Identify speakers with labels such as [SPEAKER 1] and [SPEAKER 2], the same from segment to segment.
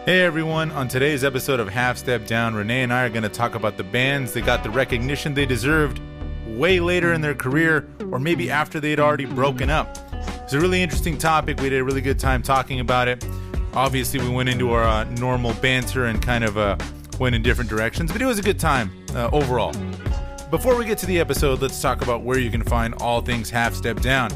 [SPEAKER 1] Hey everyone, on today's episode of Half Step Down, Renee and I are going to talk about the bands that got the recognition they deserved way later in their career, or maybe after they'd already broken up. It's a really interesting topic. We had a really good time talking about it. Obviously, we went into our normal banter and kind of went in different directions, but it was a good time overall. Before we get to the episode, let's talk about where you can find all things Half Step Down.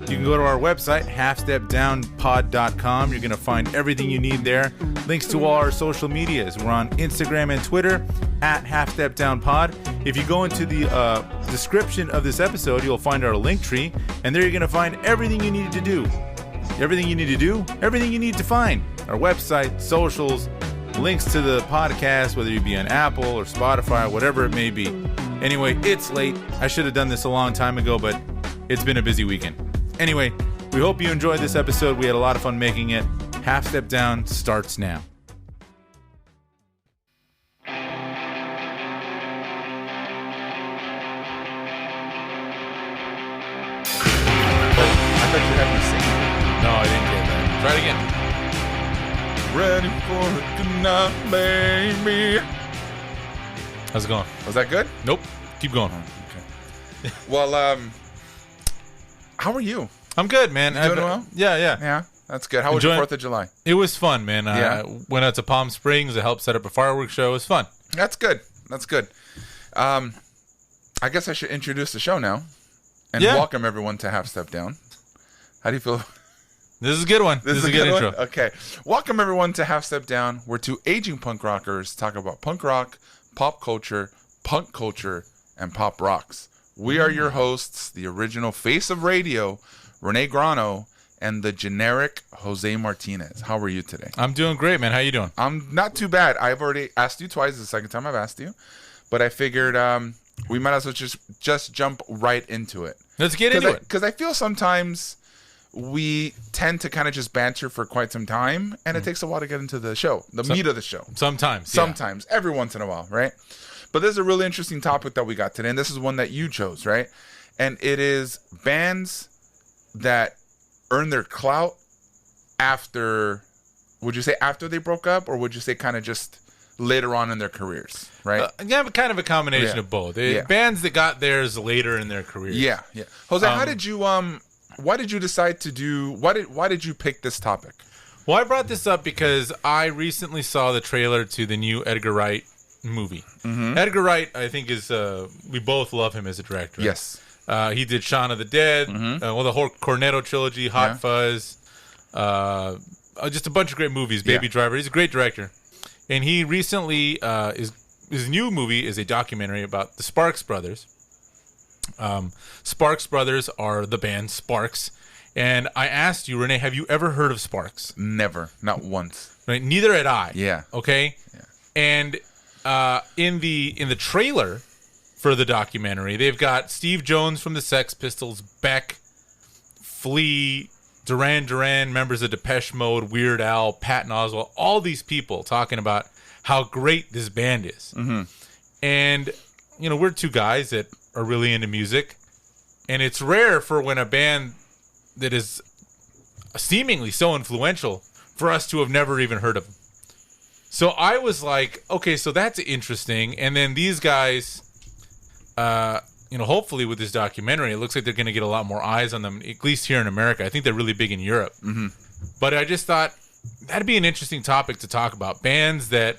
[SPEAKER 1] You can go to our website, halfstepdownpod.com. You're going to find everything you need there. Links to all our social medias. We're on Instagram and Twitter at halfstepdownpod. If you go into the description of this episode, you'll find our link tree, and there you're going to find everything you need to do. Everything you need to do, everything you need to find. Our website, socials, links to the podcast, whether you be on Apple or Spotify, whatever it may be. Anyway, it's late. I should have done this a long time ago, but it's been a busy weekend. Anyway, we hope you enjoyed this episode. We had a lot of fun making it. Half Step Down starts now. I
[SPEAKER 2] thought you had me singing.
[SPEAKER 1] No, I didn't get that. Try it again.
[SPEAKER 2] Ready for it tonight, baby.
[SPEAKER 1] How's it going?
[SPEAKER 2] Was that good?
[SPEAKER 1] Nope. Keep going.
[SPEAKER 2] Oh, okay. Well, how are you?
[SPEAKER 1] I'm good, man.
[SPEAKER 2] You doing well?
[SPEAKER 1] Yeah.
[SPEAKER 2] Yeah, that's good. How was your 4th of July?
[SPEAKER 1] It was fun, man.
[SPEAKER 2] Yeah.
[SPEAKER 1] I went out to Palm Springs. I helped set up a fireworks show. It was fun.
[SPEAKER 2] That's good. I guess I should introduce the show now and welcome everyone to Half Step Down. How do you feel?
[SPEAKER 1] This is a good one. This is a good intro.
[SPEAKER 2] Okay. Welcome everyone to Half Step Down, where two aging punk rockers talk about punk rock, pop culture, punk culture, and pop rocks. We are your hosts, the original face of radio, Renee Grano, and the generic Jose Martinez. How are you today?
[SPEAKER 1] I'm doing great, man. How you doing?
[SPEAKER 2] I'm not too bad. I've already asked you twice. It's the second time I've asked you. But I figured we might as well just jump right into it.
[SPEAKER 1] Let's get into it.
[SPEAKER 2] Because I feel sometimes we tend to kind of just banter for quite some time, and it takes a while to get into the show, the meat of the show.
[SPEAKER 1] Sometimes,
[SPEAKER 2] every once in a while, right? But this is a really interesting topic that we got today, and this is one that you chose, right? And it is bands that earn their clout after, would you say after they broke up, or would you say kind of just later on in their careers, right?
[SPEAKER 1] Yeah, kind of a combination of both. Bands that got theirs later in their careers.
[SPEAKER 2] Yeah. Jose, how did you, why did you decide to do, why did you pick this topic?
[SPEAKER 1] Well, I brought this up because I recently saw the trailer to the new Edgar Wright movie. Mm-hmm. Edgar Wright, I think, is we both love him as a director.
[SPEAKER 2] Yes.
[SPEAKER 1] He did Shaun of the Dead, the whole Cornetto trilogy, Hot Fuzz, just a bunch of great movies, Baby Driver. He's a great director. And he recently, his new movie is a documentary about the Sparks Brothers. Sparks Brothers are the band Sparks. And I asked you, Renee, have you ever heard of Sparks?
[SPEAKER 2] Never. Not once.
[SPEAKER 1] Right? Neither had I.
[SPEAKER 2] Yeah.
[SPEAKER 1] Okay?
[SPEAKER 2] Yeah.
[SPEAKER 1] And in the trailer for the documentary, they've got Steve Jones from the Sex Pistols, Beck, Flea, Duran Duran, members of Depeche Mode, Weird Al, Patton Oswalt, all these people talking about how great this band is. Mm-hmm. And, we're two guys that are really into music, and it's rare for when a band that is seemingly so influential for us to have never even heard of them. So I was like, okay, so that's interesting. And then these guys, hopefully with this documentary, it looks like they're going to get a lot more eyes on them, at least here in America. I think they're really big in Europe. Mm-hmm. But I just thought that'd be an interesting topic to talk about. Bands that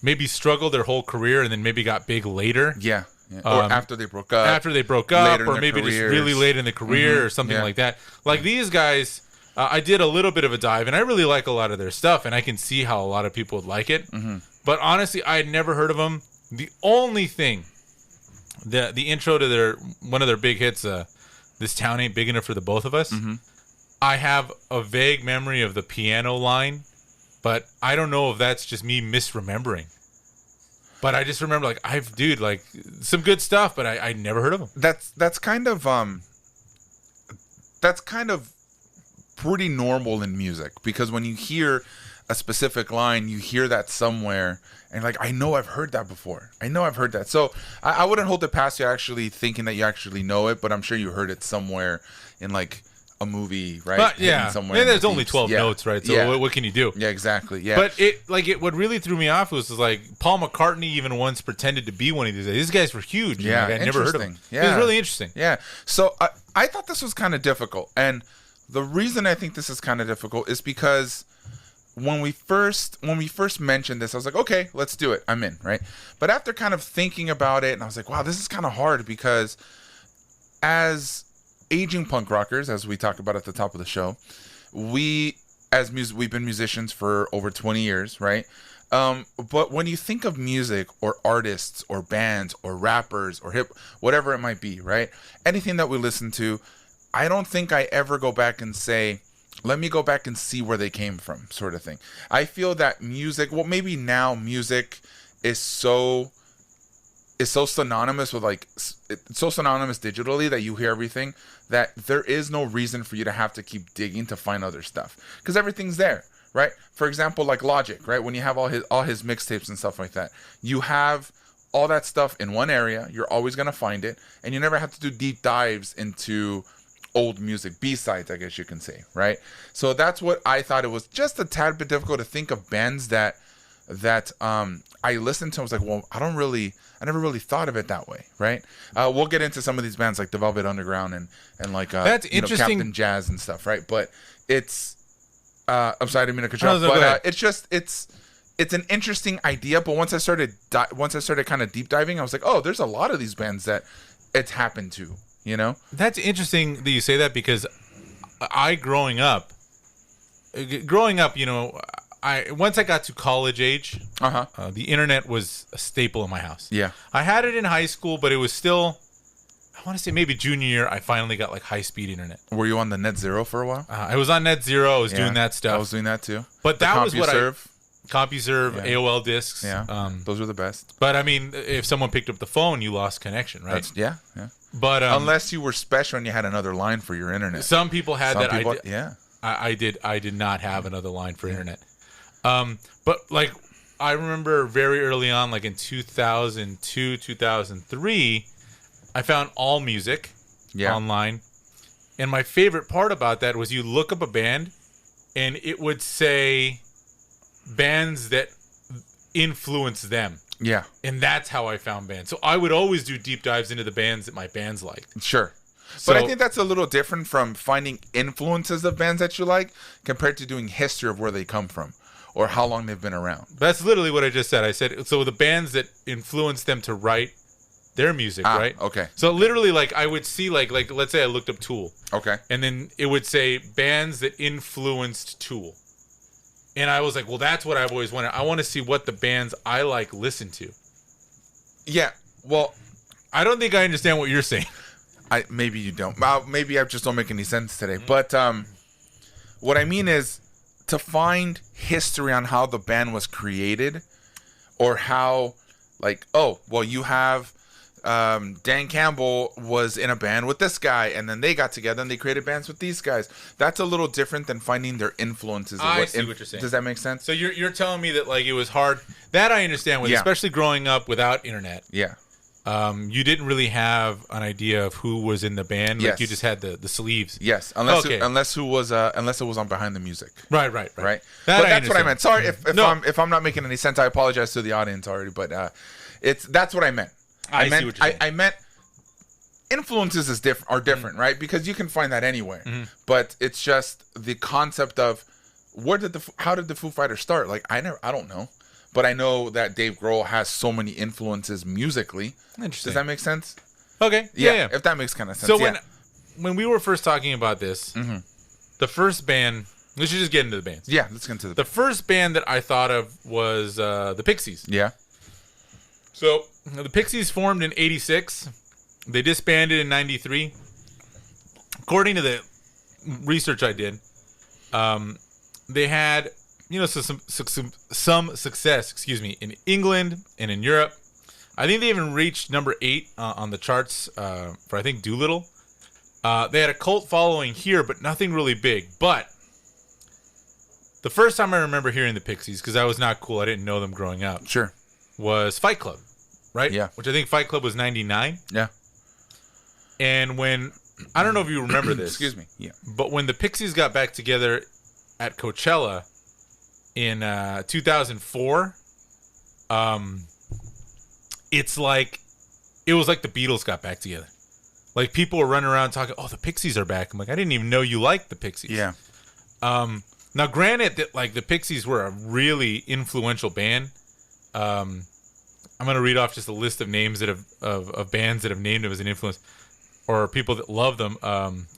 [SPEAKER 1] maybe struggled their whole career and then maybe got big later.
[SPEAKER 2] Yeah. Or after they broke up.
[SPEAKER 1] Or maybe just really late in the career or something like that. Like these guys... I did a little bit of a dive, and I really like a lot of their stuff, and I can see how a lot of people would like it. Mm-hmm. But honestly, I had never heard of them. The only thing, the intro to one of their big hits, "This Town Ain't Big Enough for the Both of Us," I have a vague memory of the piano line, but I don't know if that's just me misremembering. But I just remember, some good stuff, but I never heard of them.
[SPEAKER 2] That's kind of pretty normal in music, because when you hear a specific line, you hear that somewhere, and I know I've heard that before. So I wouldn't hold it past you actually thinking that you actually know it, but I'm sure you heard it somewhere in a a movie, right?
[SPEAKER 1] But yeah,
[SPEAKER 2] somewhere
[SPEAKER 1] and there's only 12
[SPEAKER 2] yeah.
[SPEAKER 1] notes, right? So
[SPEAKER 2] yeah.
[SPEAKER 1] what can you do?
[SPEAKER 2] Yeah, exactly. Yeah.
[SPEAKER 1] But what really threw me off was like Paul McCartney even once pretended to be one of these. These guys were huge.
[SPEAKER 2] Yeah,
[SPEAKER 1] I never heard of them.
[SPEAKER 2] Yeah.
[SPEAKER 1] It was really interesting.
[SPEAKER 2] Yeah. So I thought this was kind of difficult, and the reason I think this is kind of difficult is because when we first mentioned this, I was like, okay, let's do it. I'm in, right? But after kind of thinking about it, and I was like, wow, this is kind of hard because as aging punk rockers, as we talked about at the top of the show, we've been musicians for over 20 years, right? But when you think of music or artists or bands or rappers or whatever it might be, right? Anything that we listen to, I don't think I ever go back and say, let me go back and see where they came from, sort of thing. I feel that music, well, maybe now music is so synonymous with it's so synonymous digitally that you hear everything that there is no reason for you to have to keep digging to find other stuff because everything's there, right? For example, like Logic, right? When you have all his mixtapes and stuff like that, you have all that stuff in one area. You're always gonna find it, and you never have to do deep dives into old music, B-sides, I guess you can say, right? So that's what I thought. It was just a tad bit difficult to think of bands that I listened to. I was like, well, I never really thought of it that way, right? We'll get into some of these bands like the Velvet Underground and like
[SPEAKER 1] that's interesting.
[SPEAKER 2] Captain Jazz and stuff, right? But it's I'm sorry, I didn't mean to cut you off, but it's an interesting idea. But once I started kind of deep diving, I was like, oh, there's a lot of these bands that it's happened to. You know,
[SPEAKER 1] that's interesting that you say that because growing up, you know, once I got to college age, the internet was a staple in my house.
[SPEAKER 2] Yeah,
[SPEAKER 1] I had it in high school, but it was still, I want to say maybe junior year. I finally got like high speed internet.
[SPEAKER 2] Were you on the Net Zero for a while?
[SPEAKER 1] I was on Net Zero. I was doing that stuff.
[SPEAKER 2] I was doing that too.
[SPEAKER 1] But that was what
[SPEAKER 2] CompuServe,
[SPEAKER 1] AOL discs.
[SPEAKER 2] Yeah, those were the best.
[SPEAKER 1] But I mean, if someone picked up the phone, you lost connection, right?
[SPEAKER 2] Yeah.
[SPEAKER 1] But
[SPEAKER 2] unless you were special and you had another line for your internet.
[SPEAKER 1] Some people had that.
[SPEAKER 2] I
[SPEAKER 1] did not have another line for internet. But like I remember very early on, like in 2002, 2003, I found all music online. And my favorite part about that was you look up a band and it would say bands that influence them.
[SPEAKER 2] Yeah.
[SPEAKER 1] And that's how I found bands. So I would always do deep dives into the bands that my bands like.
[SPEAKER 2] Sure. But I think that's a little different from finding influences of bands that you like compared to doing history of where they come from or how long they've been around.
[SPEAKER 1] That's literally what I just said. I said, so the bands that influence them to write their music, right?
[SPEAKER 2] Okay.
[SPEAKER 1] So literally, like, I would see, like let's say I looked up Tool.
[SPEAKER 2] Okay.
[SPEAKER 1] And then it would say bands that influenced Tool. And I was like, well, that's what I've always wanted. I want to see what the bands I like listen to.
[SPEAKER 2] Yeah. Well,
[SPEAKER 1] I don't think I understand what you're saying.
[SPEAKER 2] Maybe you don't. Maybe I just don't make any sense today. But what I mean is to find history on how the band was created or how, like, oh, well, you have Dan Campbell was in a band with this guy, and then they got together and they created bands with these guys. That's a little different than finding their influences.
[SPEAKER 1] I see what you're saying.
[SPEAKER 2] Does that make sense?
[SPEAKER 1] So you're telling me that like it was hard. That I understand, especially growing up without internet.
[SPEAKER 2] Yeah.
[SPEAKER 1] You didn't really have an idea of who was in the band. Like you just had the sleeves.
[SPEAKER 2] Yes, unless it was on Behind the Music.
[SPEAKER 1] Right.
[SPEAKER 2] That's what I meant. Sorry if I'm not making any sense. I apologize to the audience already, but that's what I meant. I meant influences are different, right? Because you can find that anywhere. Mm-hmm. But it's just the concept of how did the Foo Fighters start? Like I don't know. But I know that Dave Grohl has so many influences musically.
[SPEAKER 1] Interesting.
[SPEAKER 2] Does that make sense?
[SPEAKER 1] Okay. Yeah.
[SPEAKER 2] If that makes kind of sense.
[SPEAKER 1] So when we were first talking about this, the first band, we should just get into the bands.
[SPEAKER 2] Yeah, let's get into
[SPEAKER 1] the first band that I thought of was the Pixies.
[SPEAKER 2] Yeah.
[SPEAKER 1] So the Pixies formed in '86. They disbanded in '93. According to the research I did, they had some success, in England and in Europe. I think they even reached number 8 on the charts for I think Doolittle. They had a cult following here, but nothing really big. But the first time I remember hearing the Pixies, because I was not cool, I didn't know them growing up.
[SPEAKER 2] Sure.
[SPEAKER 1] Was Fight Club, right?
[SPEAKER 2] Yeah.
[SPEAKER 1] Which I think Fight Club was '99.
[SPEAKER 2] Yeah.
[SPEAKER 1] And when I don't know if you remember this.
[SPEAKER 2] Excuse me. Yeah.
[SPEAKER 1] But when the Pixies got back together at Coachella in 2004, it's like it was like the Beatles got back together. Like people were running around talking, "Oh, the Pixies are back." I'm like, I didn't even know you liked the Pixies.
[SPEAKER 2] Yeah.
[SPEAKER 1] Now, granted that like the Pixies were a really influential band. I'm gonna read off just a list of names that have of bands that have named them as an influence, or people that love them.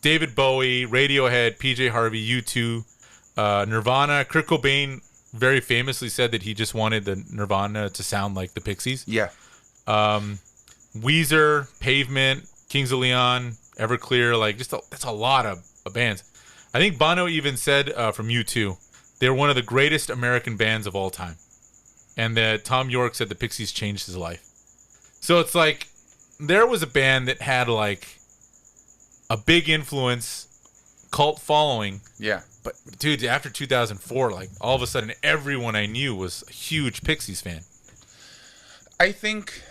[SPEAKER 1] David Bowie, Radiohead, PJ Harvey, U2, Nirvana. Kurt Cobain very famously said that he just wanted the Nirvana to sound like the Pixies.
[SPEAKER 2] Yeah.
[SPEAKER 1] Weezer, Pavement, Kings of Leon, Everclear, like that's a lot of bands. I think Bono even said from U2, they're one of the greatest American bands of all time. And that Tom York said the Pixies changed his life. So it's like there was a band that had like a big influence, cult following.
[SPEAKER 2] Yeah.
[SPEAKER 1] But dude, after 2004, like all of a sudden everyone I knew was a huge Pixies fan.
[SPEAKER 2] I think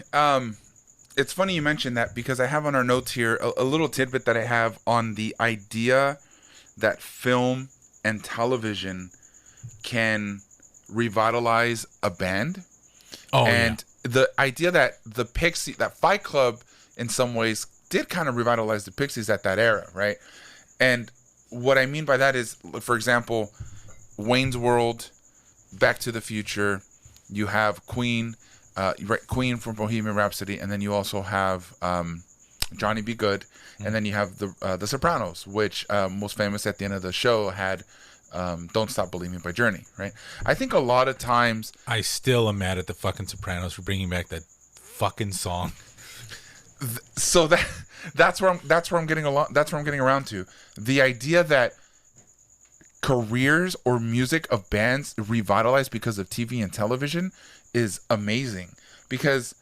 [SPEAKER 2] it's funny you mentioned that because I have on our notes here a little tidbit that I have on the idea that film and television can revitalize a band. The idea that that Fight Club in some ways did kind of revitalize the Pixies at that era, right? And what I mean by that is, for example, Wayne's World, Back to the Future, you have Queen from Bohemian Rhapsody, and then you also have Johnny B. Good, and then you have the Sopranos, which most famous at the end of the show had Don't Stop Believing by Journey, right? I think a lot of times
[SPEAKER 1] I still am mad at the fucking Sopranos for bringing back that fucking song.
[SPEAKER 2] So that's where I'm getting around to the idea that careers or music of bands revitalized because of TV and television is amazing. Because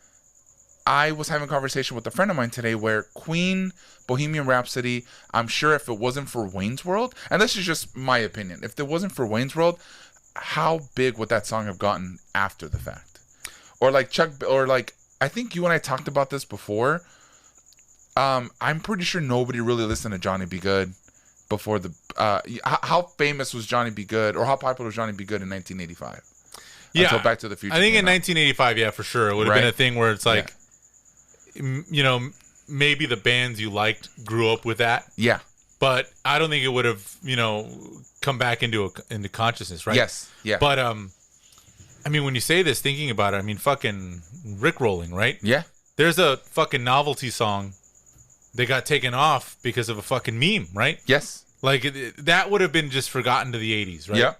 [SPEAKER 2] I was having a conversation with a friend of mine today where Queen, Bohemian Rhapsody, I'm sure if it wasn't for Wayne's World, and this is just my opinion, if it wasn't for Wayne's World, how big would that song have gotten after the fact? Or like I think you and I talked about this before. I'm pretty sure nobody really listened to Johnny B. Good before the how famous was Johnny B. Good, or how popular was Johnny B. Good in 1985?
[SPEAKER 1] Yeah,
[SPEAKER 2] until Back to the Future.
[SPEAKER 1] I think in 1985, yeah, for sure, it would have been a thing where it's like, you know, maybe the bands you liked grew up with that.
[SPEAKER 2] Yeah,
[SPEAKER 1] but I don't think it would have, you know, come back into consciousness, right?
[SPEAKER 2] Yes, yeah.
[SPEAKER 1] But I mean, when you say this, thinking about it, I mean, fucking Rickrolling, right?
[SPEAKER 2] Yeah.
[SPEAKER 1] There's a fucking novelty song that got taken off because of a fucking meme, right?
[SPEAKER 2] Yes.
[SPEAKER 1] Like that would have been just forgotten to the 80s, right?
[SPEAKER 2] Yeah.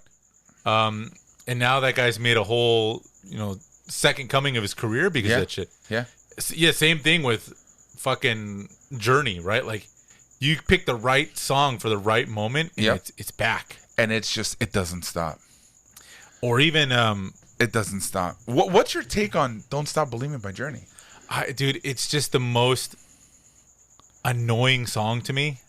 [SPEAKER 1] And now that guy's made a whole, you know, second coming of his career because of that shit.
[SPEAKER 2] Yeah.
[SPEAKER 1] Yeah, same thing with fucking Journey, right? Like you pick the right song for the right moment and it's back.
[SPEAKER 2] And it's just, it doesn't stop.
[SPEAKER 1] Or even
[SPEAKER 2] it doesn't stop. What's your take on Don't Stop Believing by Journey?
[SPEAKER 1] Dude, it's just the most annoying song to me.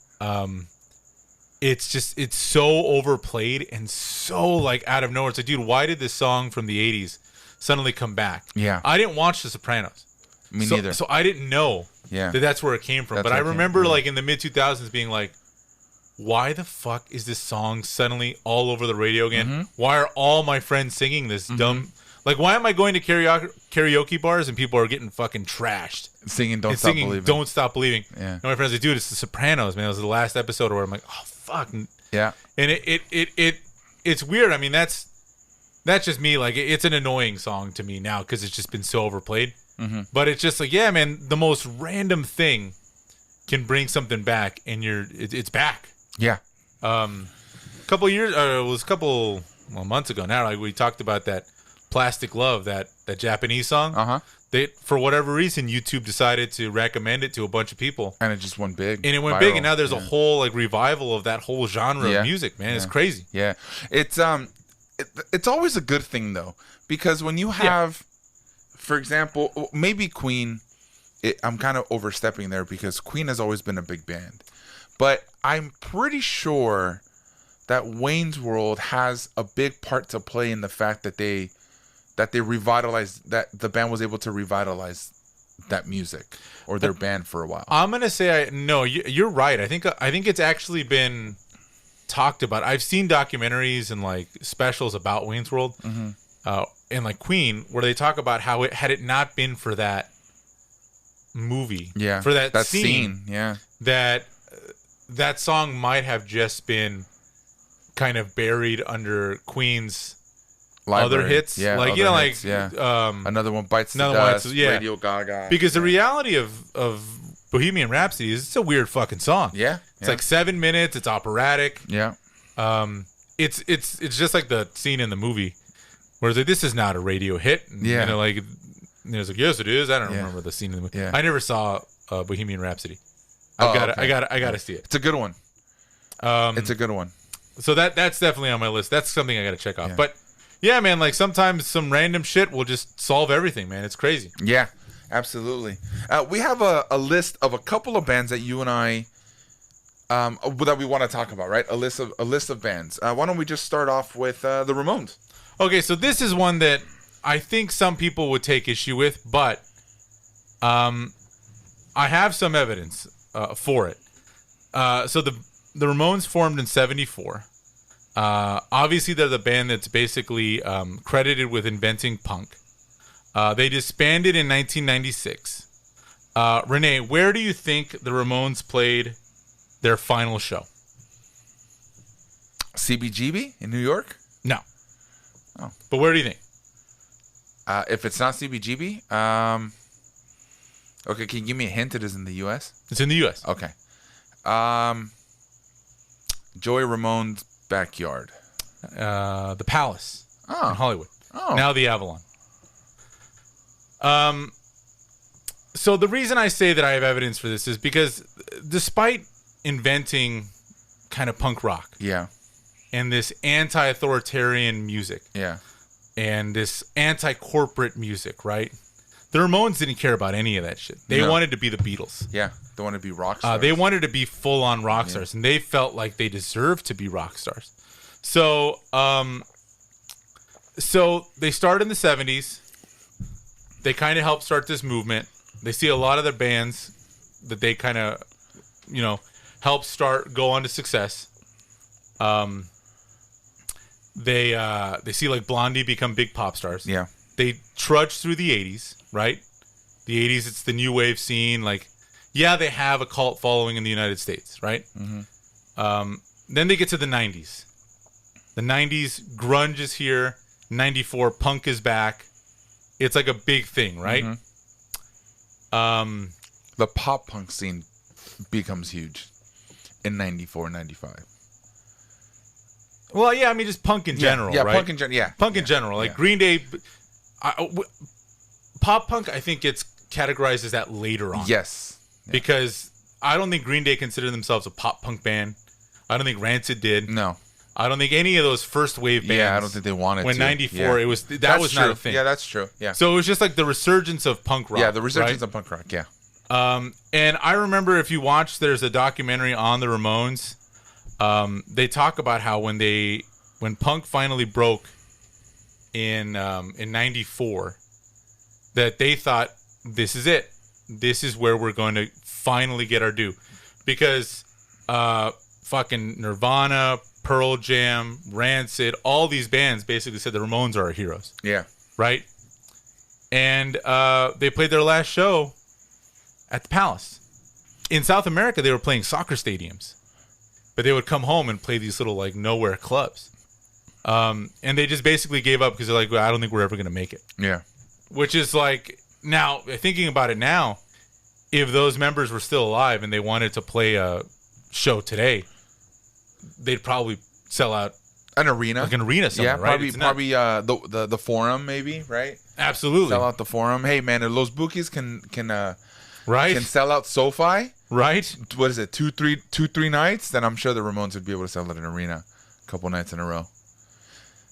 [SPEAKER 1] It's so overplayed and so like out of nowhere. It's like, dude, why did this song from the 80s suddenly come back?
[SPEAKER 2] Yeah.
[SPEAKER 1] I didn't watch The Sopranos.
[SPEAKER 2] Me neither.
[SPEAKER 1] So I didn't know that that's where it came from. But I remember like in the mid 2000s being like, why the fuck is this song suddenly all over the radio again? Mm-hmm. Why are all my friends singing this dumb? Like, why am I going to karaoke bars and people are getting fucking trashed?
[SPEAKER 2] Singing Don't
[SPEAKER 1] Stop Believing.
[SPEAKER 2] Yeah.
[SPEAKER 1] And my friends are like, dude, it's The Sopranos, man. It was the last episode where I'm like, oh, fuck.
[SPEAKER 2] Yeah.
[SPEAKER 1] And it's weird. I mean, that's just me. Like, it's an annoying song to me now because it's just been so overplayed. Mm-hmm. But it's just like, yeah, man, the most random thing can bring something back and it's back.
[SPEAKER 2] Yeah.
[SPEAKER 1] It was a couple months ago now. Like we talked about that Plastic Love, that Japanese song. They, for whatever reason, YouTube decided to recommend it to a bunch of people,
[SPEAKER 2] and it just went big.
[SPEAKER 1] And it went big, and now there's a whole like revival of that whole genre of music. Man, it's crazy.
[SPEAKER 2] Yeah, it's always a good thing though, because when you have, for example, maybe Queen. I'm kind of overstepping there because Queen has always been a big band, but I'm pretty sure that Wayne's World has a big part to play in the fact that they revitalized, that the band was able to revitalize that music or their band for a while.
[SPEAKER 1] I'm gonna say no. You're right. I think it's actually been talked about. I've seen documentaries and like specials about Wayne's World, and like Queen, where they talk about how had it not been for that movie, for that scene, that song might have just been kind of buried under Queen's other hits, like
[SPEAKER 2] another one bites the dust, Radio Gaga,
[SPEAKER 1] because the reality of Bohemian Rhapsody is it's a weird fucking song. It's like 7 minutes. It's operatic. It's just like the scene in the movie where it's like, this is not a radio hit. And, you know, like it's like, yes, it is. I don't remember the scene in the movie. I never saw Bohemian Rhapsody. I gotta see it.
[SPEAKER 2] It's a good one. It's a good one.
[SPEAKER 1] So that's definitely on my list. That's something I gotta check out. But yeah, man, like sometimes some random shit will just solve everything, man. It's crazy.
[SPEAKER 2] Yeah, absolutely. We have a list of a couple of bands that you and I that we want to talk about, right? A list of bands. Why don't we just start off with the Ramones?
[SPEAKER 1] Okay, so this is one that I think some people would take issue with, but I have some evidence for it. So the Ramones formed in 1974. Obviously, they're the band that's basically credited with inventing punk. They disbanded in 1996. Renee, where do you think the Ramones played their final show?
[SPEAKER 2] CBGB in New York?
[SPEAKER 1] No.
[SPEAKER 2] Oh.
[SPEAKER 1] But where do you think?
[SPEAKER 2] If it's not CBGB, okay, can you give me a hint? It is in the U.S.?
[SPEAKER 1] It's in the U.S.
[SPEAKER 2] Okay. Joey Ramone's backyard.
[SPEAKER 1] The Palace in Hollywood.
[SPEAKER 2] Oh.
[SPEAKER 1] Now the Avalon. So the reason I say that I have evidence for this is because despite inventing kind of punk rock. And this anti-authoritarian music. And this anti-corporate music, right? The Ramones didn't care about any of that shit. They wanted to be the Beatles.
[SPEAKER 2] They wanted to be rock stars.
[SPEAKER 1] They wanted to be full-on rock stars, and they felt like they deserved to be rock stars. So, so they started in the 70s. They kind of helped start this movement. They see a lot of their bands that they kind of, helped go on to success. They see like Blondie become big pop stars. They trudge through the 80s, right? The 80s, it's the new wave scene. Like, they have a cult following in the United States, right? Then they get to the 90s. The 90s, grunge is here. 94, punk is back. It's like a big thing, right?
[SPEAKER 2] The pop punk scene becomes huge in 94, 95.
[SPEAKER 1] Well, I mean, just punk in general, right?
[SPEAKER 2] Punk in general,
[SPEAKER 1] Punk in general. Like Green Day, pop punk, I think gets categorized as that later on. Because I don't think Green Day considered themselves a pop punk band. I don't think Rancid did.
[SPEAKER 2] No.
[SPEAKER 1] I don't think any of those first wave bands.
[SPEAKER 2] I don't think they wanted to.
[SPEAKER 1] When 94, it was that was not a thing.
[SPEAKER 2] That's true.
[SPEAKER 1] So it was just like the resurgence of punk rock.
[SPEAKER 2] The resurgence of punk rock.
[SPEAKER 1] And I remember if you watch, there's a documentary on the Ramones. They talk about how when punk finally broke in 94, that they thought, this is it. This is where we're going to finally get our due, because fucking Nirvana, Pearl Jam, Rancid, all these bands basically said the Ramones are our heroes. Right? And they played their last show at the Palace. In South America, they were playing soccer stadiums. But they would come home and play these little, like, nowhere clubs. And they just basically gave up because they're like, well, I don't think we're ever going to make it. Which is like, now, thinking about it now, if those members were still alive and they wanted to play a show today, they'd probably sell out
[SPEAKER 2] an arena.
[SPEAKER 1] Like an arena somewhere, right?
[SPEAKER 2] Probably the Forum, maybe, right?
[SPEAKER 1] Absolutely.
[SPEAKER 2] Sell out the Forum. Hey, man, if Los Bookies can sell out SoFi,
[SPEAKER 1] right?
[SPEAKER 2] What is it, two, three nights? Then I'm sure the Ramones would be able to sell out an arena a couple nights in a row.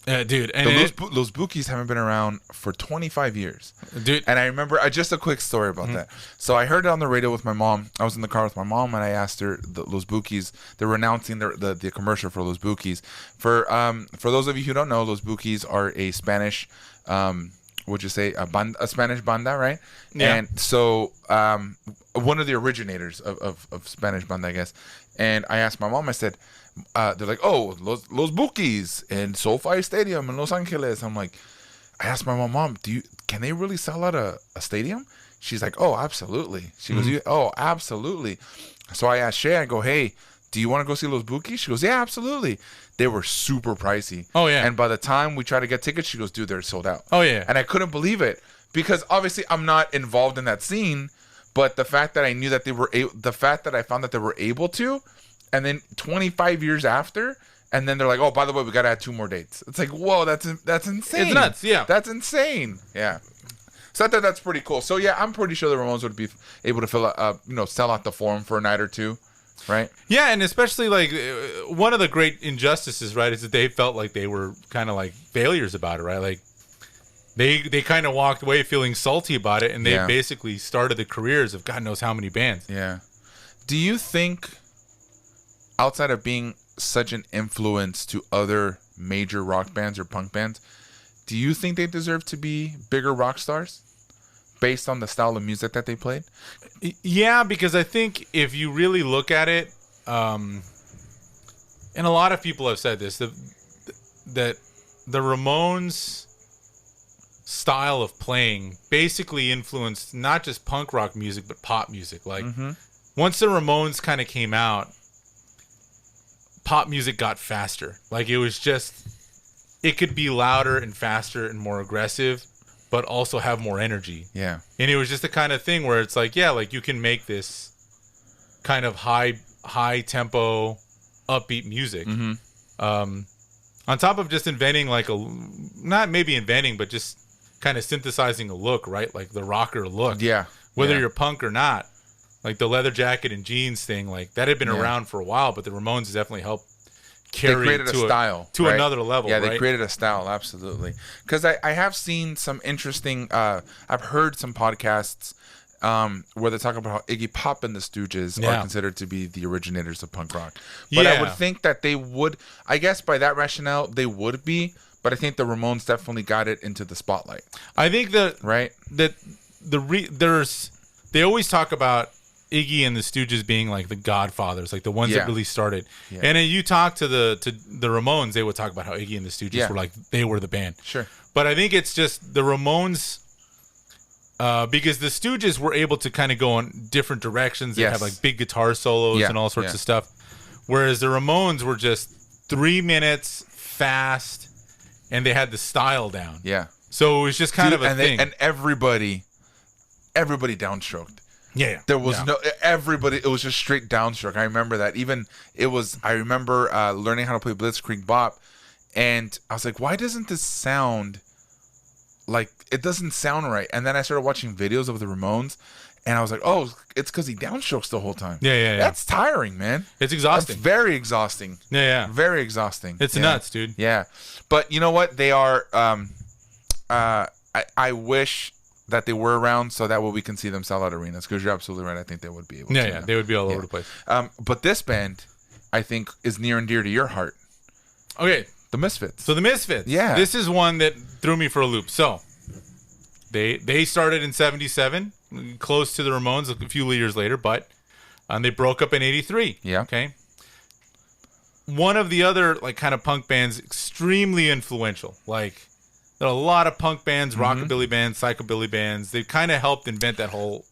[SPEAKER 1] Dude, and
[SPEAKER 2] Los Bookies haven't been around for 25 years.
[SPEAKER 1] Dude.
[SPEAKER 2] And I remember, just a quick story about that. So I heard it on the radio with my mom. I was in the car with my mom, and I asked her, Los Bookies, they're announcing the commercial for Los Bookies. For those of you who don't know, Los Bookies are a Spanish would you say, a Spanish banda, right?
[SPEAKER 1] Yeah.
[SPEAKER 2] And so one of the originators of Spanish banda, I guess. And I asked my mom, I said, they're like, oh, Los Bukis in SoFi Stadium in Los Angeles. I'm like, I asked my mom, can they really sell out a stadium? She's like, oh, absolutely. She goes, oh, absolutely. So I asked Shay, I go, hey, do you want to go see Los Bukis? She goes, yeah, absolutely. They were super pricey.
[SPEAKER 1] Oh, yeah.
[SPEAKER 2] And by the time we tried to get tickets, she goes, dude, they're sold out.
[SPEAKER 1] Oh, yeah.
[SPEAKER 2] And I couldn't believe it because obviously I'm not involved in that scene, but the fact that I knew that the fact that I found that they were able to, and then 25 years after, and then they're like, oh, by the way, we got to add 2 more dates. It's like, whoa, that's insane.
[SPEAKER 1] It's nuts, yeah.
[SPEAKER 2] That's insane. Yeah. So I thought that's pretty cool. So yeah, I'm pretty sure the Ramones would be able to sell out the Forum for a night or two, right?
[SPEAKER 1] Yeah, and especially like one of the great injustices, right, is that they felt like they were kind of like failures about it, right? Like they kind of walked away feeling salty about it, and they basically started the careers of God knows how many bands.
[SPEAKER 2] Yeah. Do you think, outside of being such an influence to other major rock bands or punk bands, do you think they deserve to be bigger rock stars based on the style of music that they played?
[SPEAKER 1] Yeah, because I think if you really look at it, and a lot of people have said this, that the Ramones' style of playing basically influenced not just punk rock music, but pop music. Like, once the Ramones kind of came out, pop music got faster. Like, it was just... it could be louder and faster and more aggressive, but also have more energy. Yeah. And it was just the kind of thing where it's like, yeah, like you can make this kind of high tempo, upbeat music. On top of just inventing like not maybe inventing, but just kind of synthesizing a look, right? Like the rocker look. Yeah. Whether you're punk or not. Like the leather jacket and jeans thing, like that had been around for a while, but the Ramones definitely helped carry
[SPEAKER 2] they created a style
[SPEAKER 1] to another level.
[SPEAKER 2] Yeah, they created a style, absolutely. Because I have seen some interesting, I've heard some podcasts where they talk about how Iggy Pop and the Stooges are considered to be the originators of punk rock. But I would think that they would, I guess by that rationale, they would be, but I think the Ramones definitely got it into the spotlight.
[SPEAKER 1] I think that, that they always talk about Iggy and the Stooges being like the godfathers, like the ones that really started. Yeah. And then you talk to the Ramones, they would talk about how Iggy and the Stooges were like, they were the band. Sure. But I think it's just the Ramones, because the Stooges were able to kind of go in different directions. They have like big guitar solos and all sorts of stuff. Whereas the Ramones were just 3 minutes fast and they had the style down. Yeah. So it was just kind of a thing.
[SPEAKER 2] And everybody downstroked.
[SPEAKER 1] Yeah,
[SPEAKER 2] there was no everybody. It was just straight downstroke. I remember that. Even I remember learning how to play Blitzkrieg Bop, and I was like, "Why doesn't this sound like it doesn't sound right?" And then I started watching videos of the Ramones, and I was like, "Oh, it's because he downstrokes the whole time." Yeah. That's tiring, man.
[SPEAKER 1] It's exhausting.
[SPEAKER 2] That's very exhausting.
[SPEAKER 1] Yeah.
[SPEAKER 2] Very exhausting.
[SPEAKER 1] It's nuts, dude.
[SPEAKER 2] Yeah, but you know what? They are. I wish that they were around so that way we can see them sell out arenas, because you're absolutely right. I think they would be able to.
[SPEAKER 1] Yeah, they would be all over the place.
[SPEAKER 2] But this band, I think, is near and dear to your heart.
[SPEAKER 1] Okay.
[SPEAKER 2] The Misfits.
[SPEAKER 1] So the Misfits. Yeah. This is one that threw me for a loop. So they started in 77, close to the Ramones a few years later, but they broke up in 83. Yeah. Okay. One of the other like kind of punk bands, extremely influential. Like, there are a lot of punk bands, rockabilly bands, psychobilly bands. They've kind of helped invent that whole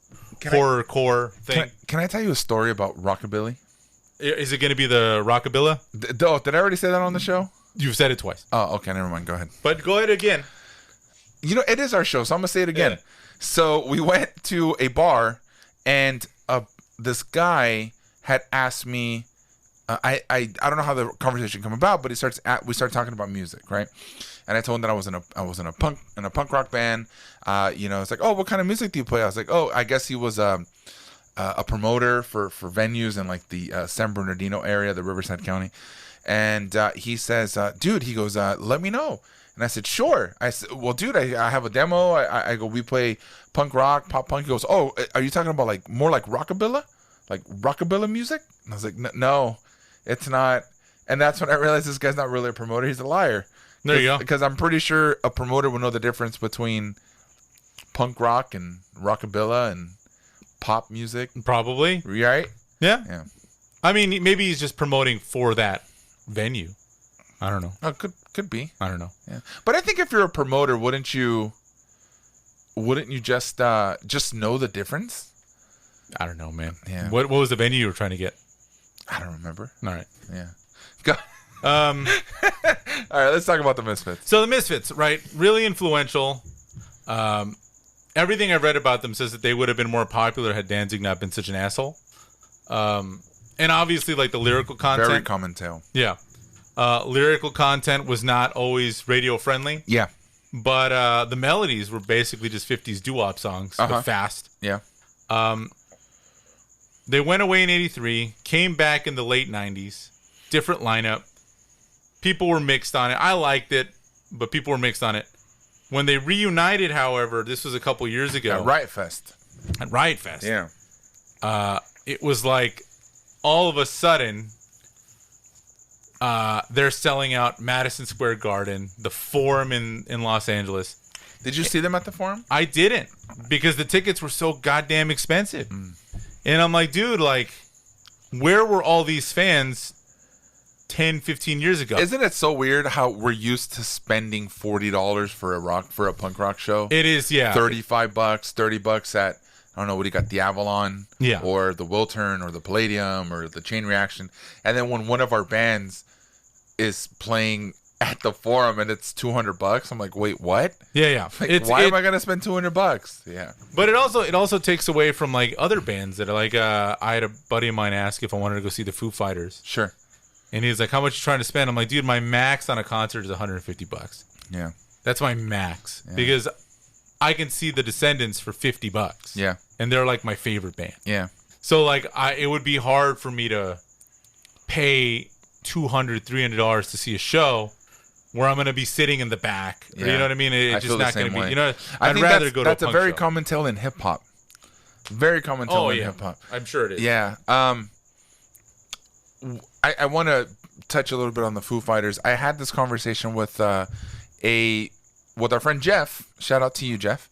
[SPEAKER 1] horrorcore thing.
[SPEAKER 2] Can I tell you a story about rockabilly?
[SPEAKER 1] Is it going to be the rockabilla?
[SPEAKER 2] Did I already say that on the show?
[SPEAKER 1] You've said it twice.
[SPEAKER 2] Oh, okay. Never mind. Go ahead.
[SPEAKER 1] But go ahead again.
[SPEAKER 2] You know, it is our show, so I'm going to say it again. Yeah. So we went to a bar, and this guy had asked me, I don't know how the conversation came about, but we started talking about music, right? And I told him that I was in a punk rock band. It's like, oh, what kind of music do you play? I was like, oh, I guess he was a promoter for venues in like the San Bernardino area, the Riverside County. And he says, dude, he goes, let me know. And I said, sure. I said, well, dude, I have a demo. I go, we play punk rock, pop punk. He goes, oh, are you talking about like more like rockabilla music? And I was like, no, it's not. And that's when I realized this guy's not really a promoter. He's a liar.
[SPEAKER 1] There you go.
[SPEAKER 2] Because I'm pretty sure a promoter would know the difference between punk rock and rockabilly and pop music.
[SPEAKER 1] Probably.
[SPEAKER 2] Right?
[SPEAKER 1] Yeah.
[SPEAKER 2] Yeah.
[SPEAKER 1] I mean, maybe he's just promoting for that venue. I don't know.
[SPEAKER 2] Oh, could be.
[SPEAKER 1] I don't know.
[SPEAKER 2] Yeah. But I think if you're a promoter, wouldn't you just know the difference?
[SPEAKER 1] I don't know, man.
[SPEAKER 2] Yeah.
[SPEAKER 1] What was the venue you were trying to get?
[SPEAKER 2] I don't remember.
[SPEAKER 1] All right.
[SPEAKER 2] Yeah. Go. All right, let's talk about the Misfits.
[SPEAKER 1] So the Misfits, right? Really influential. Everything I've read about them says that they would have been more popular had Danzig not been such an asshole. And obviously, like the lyrical content.
[SPEAKER 2] Very common tale.
[SPEAKER 1] Yeah. Lyrical content was not always radio friendly.
[SPEAKER 2] Yeah.
[SPEAKER 1] But the melodies were basically just 50s doo-wop songs, but fast.
[SPEAKER 2] Yeah.
[SPEAKER 1] They went away in 83, came back in the late 90s, different lineup. People were mixed on it. I liked it, but people were mixed on it. When they reunited, however, this was a couple years ago.
[SPEAKER 2] At Riot Fest.
[SPEAKER 1] At Riot Fest.
[SPEAKER 2] Yeah.
[SPEAKER 1] It was like all of a sudden they're selling out Madison Square Garden, the Forum in Los Angeles.
[SPEAKER 2] Did you see them at the Forum?
[SPEAKER 1] I didn't, because the tickets were so goddamn expensive. And I'm like, dude, like, where were all these fans 10, 15 years ago?
[SPEAKER 2] Isn't it so weird how we're used to spending $40 for a punk rock show?
[SPEAKER 1] It is, yeah.
[SPEAKER 2] $35, $30 at, I don't know, what do you got, the Avalon?
[SPEAKER 1] Yeah.
[SPEAKER 2] Or the Wiltern or the Palladium or the Chain Reaction. And then when one of our bands is playing at the Forum and it's $200, I'm like, wait, what?
[SPEAKER 1] Yeah.
[SPEAKER 2] Like, why am I gonna spend $200? Yeah.
[SPEAKER 1] But it also takes away from like other bands that are like, I had a buddy of mine ask if I wanted to go see the Foo Fighters.
[SPEAKER 2] Sure.
[SPEAKER 1] And he's like, how much you trying to spend? I'm like, dude, my max on a concert is $150.
[SPEAKER 2] Yeah.
[SPEAKER 1] That's my max. Because I can see the Descendants for $50.
[SPEAKER 2] Yeah.
[SPEAKER 1] And they're like my favorite band.
[SPEAKER 2] Yeah.
[SPEAKER 1] So like it would be hard for me to pay $200, $300 to see a show where I'm going to be sitting in the back.
[SPEAKER 2] Yeah.
[SPEAKER 1] You know what I mean? It's just not going to be, you know,
[SPEAKER 2] I
[SPEAKER 1] I'd
[SPEAKER 2] think
[SPEAKER 1] rather go to a
[SPEAKER 2] that's
[SPEAKER 1] punk
[SPEAKER 2] a very
[SPEAKER 1] show.
[SPEAKER 2] common tale in hip hop. Very common tale in hip hop.
[SPEAKER 1] I'm sure it is.
[SPEAKER 2] Yeah. I want to touch a little bit on the Foo Fighters. I had this conversation with our friend Jeff. Shout out to you, Jeff.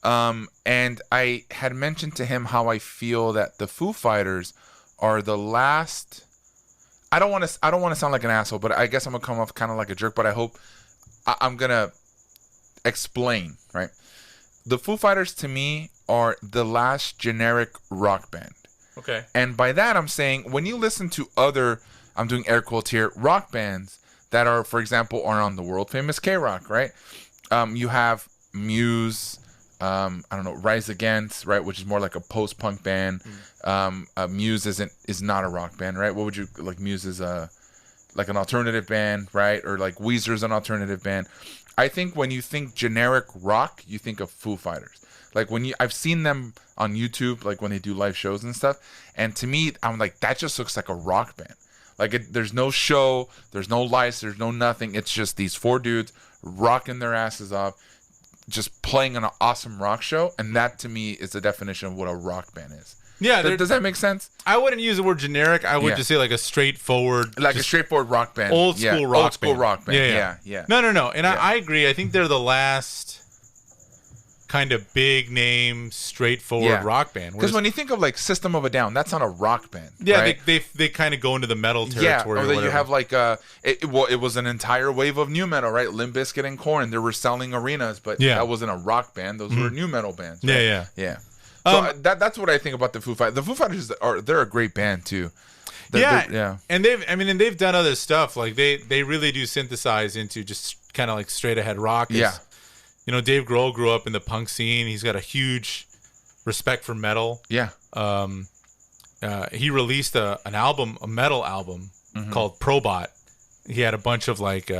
[SPEAKER 2] And I had mentioned to him how I feel that the Foo Fighters are the last. I don't want to sound like an asshole, but I guess I'm gonna come off kind of like a jerk. But I hope I'm gonna explain. Right, the Foo Fighters to me are the last generic rock band.
[SPEAKER 1] Okay.
[SPEAKER 2] And by that I'm saying when you listen to other, I'm doing air quotes here, rock bands that are, for example, are on the world famous K-Rock, right? You have Muse. I don't know, Rise Against, right, which is more like a post-punk band. Muse is not a rock band, right? What would you like? Muse is like an alternative band, right? Or like Weezer's an alternative band. I think when you think generic rock, you think of Foo Fighters. Like I've seen them on YouTube, like when they do live shows and stuff, and to me, I'm like, that just looks like a rock band. Like there's no show, there's no lights, there's no nothing. It's just these four dudes rocking their asses off, just playing an awesome rock show, and that to me is the definition of what a rock band is.
[SPEAKER 1] Yeah,
[SPEAKER 2] does that make sense?
[SPEAKER 1] I wouldn't use the word generic. I would just say like a straightforward,
[SPEAKER 2] like a straightforward rock band,
[SPEAKER 1] old school rock band.
[SPEAKER 2] Yeah.
[SPEAKER 1] No. And I agree. I think they're the last kind of big name, straightforward rock band.
[SPEAKER 2] Because when you think of like System of a Down, that's not a rock band.
[SPEAKER 1] Yeah,
[SPEAKER 2] right?
[SPEAKER 1] they kind of go into the metal territory.
[SPEAKER 2] Yeah, or you have like it was an entire wave of new metal, right? Limp Bizkit and Korn, they were selling arenas, but that wasn't a rock band. Those were new metal bands. Right? Yeah. So that's what I think about the Foo Fighters. The Foo Fighters they're a great band too.
[SPEAKER 1] And they've done other stuff. Like they really do synthesize into just kind of like straight ahead rock. You know, Dave Grohl grew up in the punk scene. He's got a huge respect for metal.
[SPEAKER 2] Yeah.
[SPEAKER 1] He released a metal album called Probot. He had a bunch of like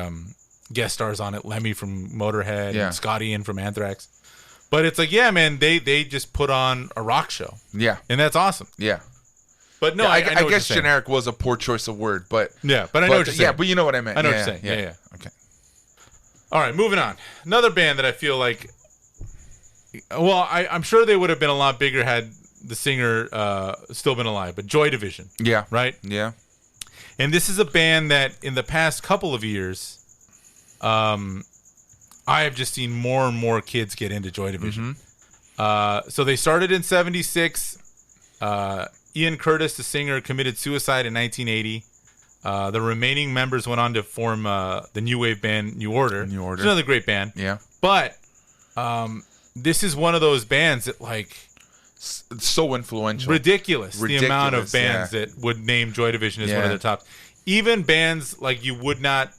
[SPEAKER 1] guest stars on it. Lemmy from Motorhead and Scott Ian from Anthrax. But it's like, yeah, man, they just put on a rock show. Yeah. And that's awesome.
[SPEAKER 2] Yeah.
[SPEAKER 1] But no, I
[SPEAKER 2] guess generic was a poor choice of word, but
[SPEAKER 1] I know what you're saying.
[SPEAKER 2] Yeah, but you know what I meant.
[SPEAKER 1] I know what you're saying. Yeah.
[SPEAKER 2] Okay.
[SPEAKER 1] All right, moving on. Another band that I feel like, well, I'm sure they would have been a lot bigger had the singer still been alive, but Joy Division.
[SPEAKER 2] Yeah.
[SPEAKER 1] Right?
[SPEAKER 2] Yeah.
[SPEAKER 1] And this is a band that in the past couple of years I have just seen more and more kids get into Joy Division. So they started in 76. Ian Curtis, the singer, committed suicide in 1980. The remaining members went on to form the new wave band New Order.
[SPEAKER 2] New Order.
[SPEAKER 1] It's another great band.
[SPEAKER 2] Yeah.
[SPEAKER 1] But this is one of those bands that, like...
[SPEAKER 2] It's so influential.
[SPEAKER 1] Ridiculous. The amount of bands that would name Joy Division as one of their tops. Even bands like you would not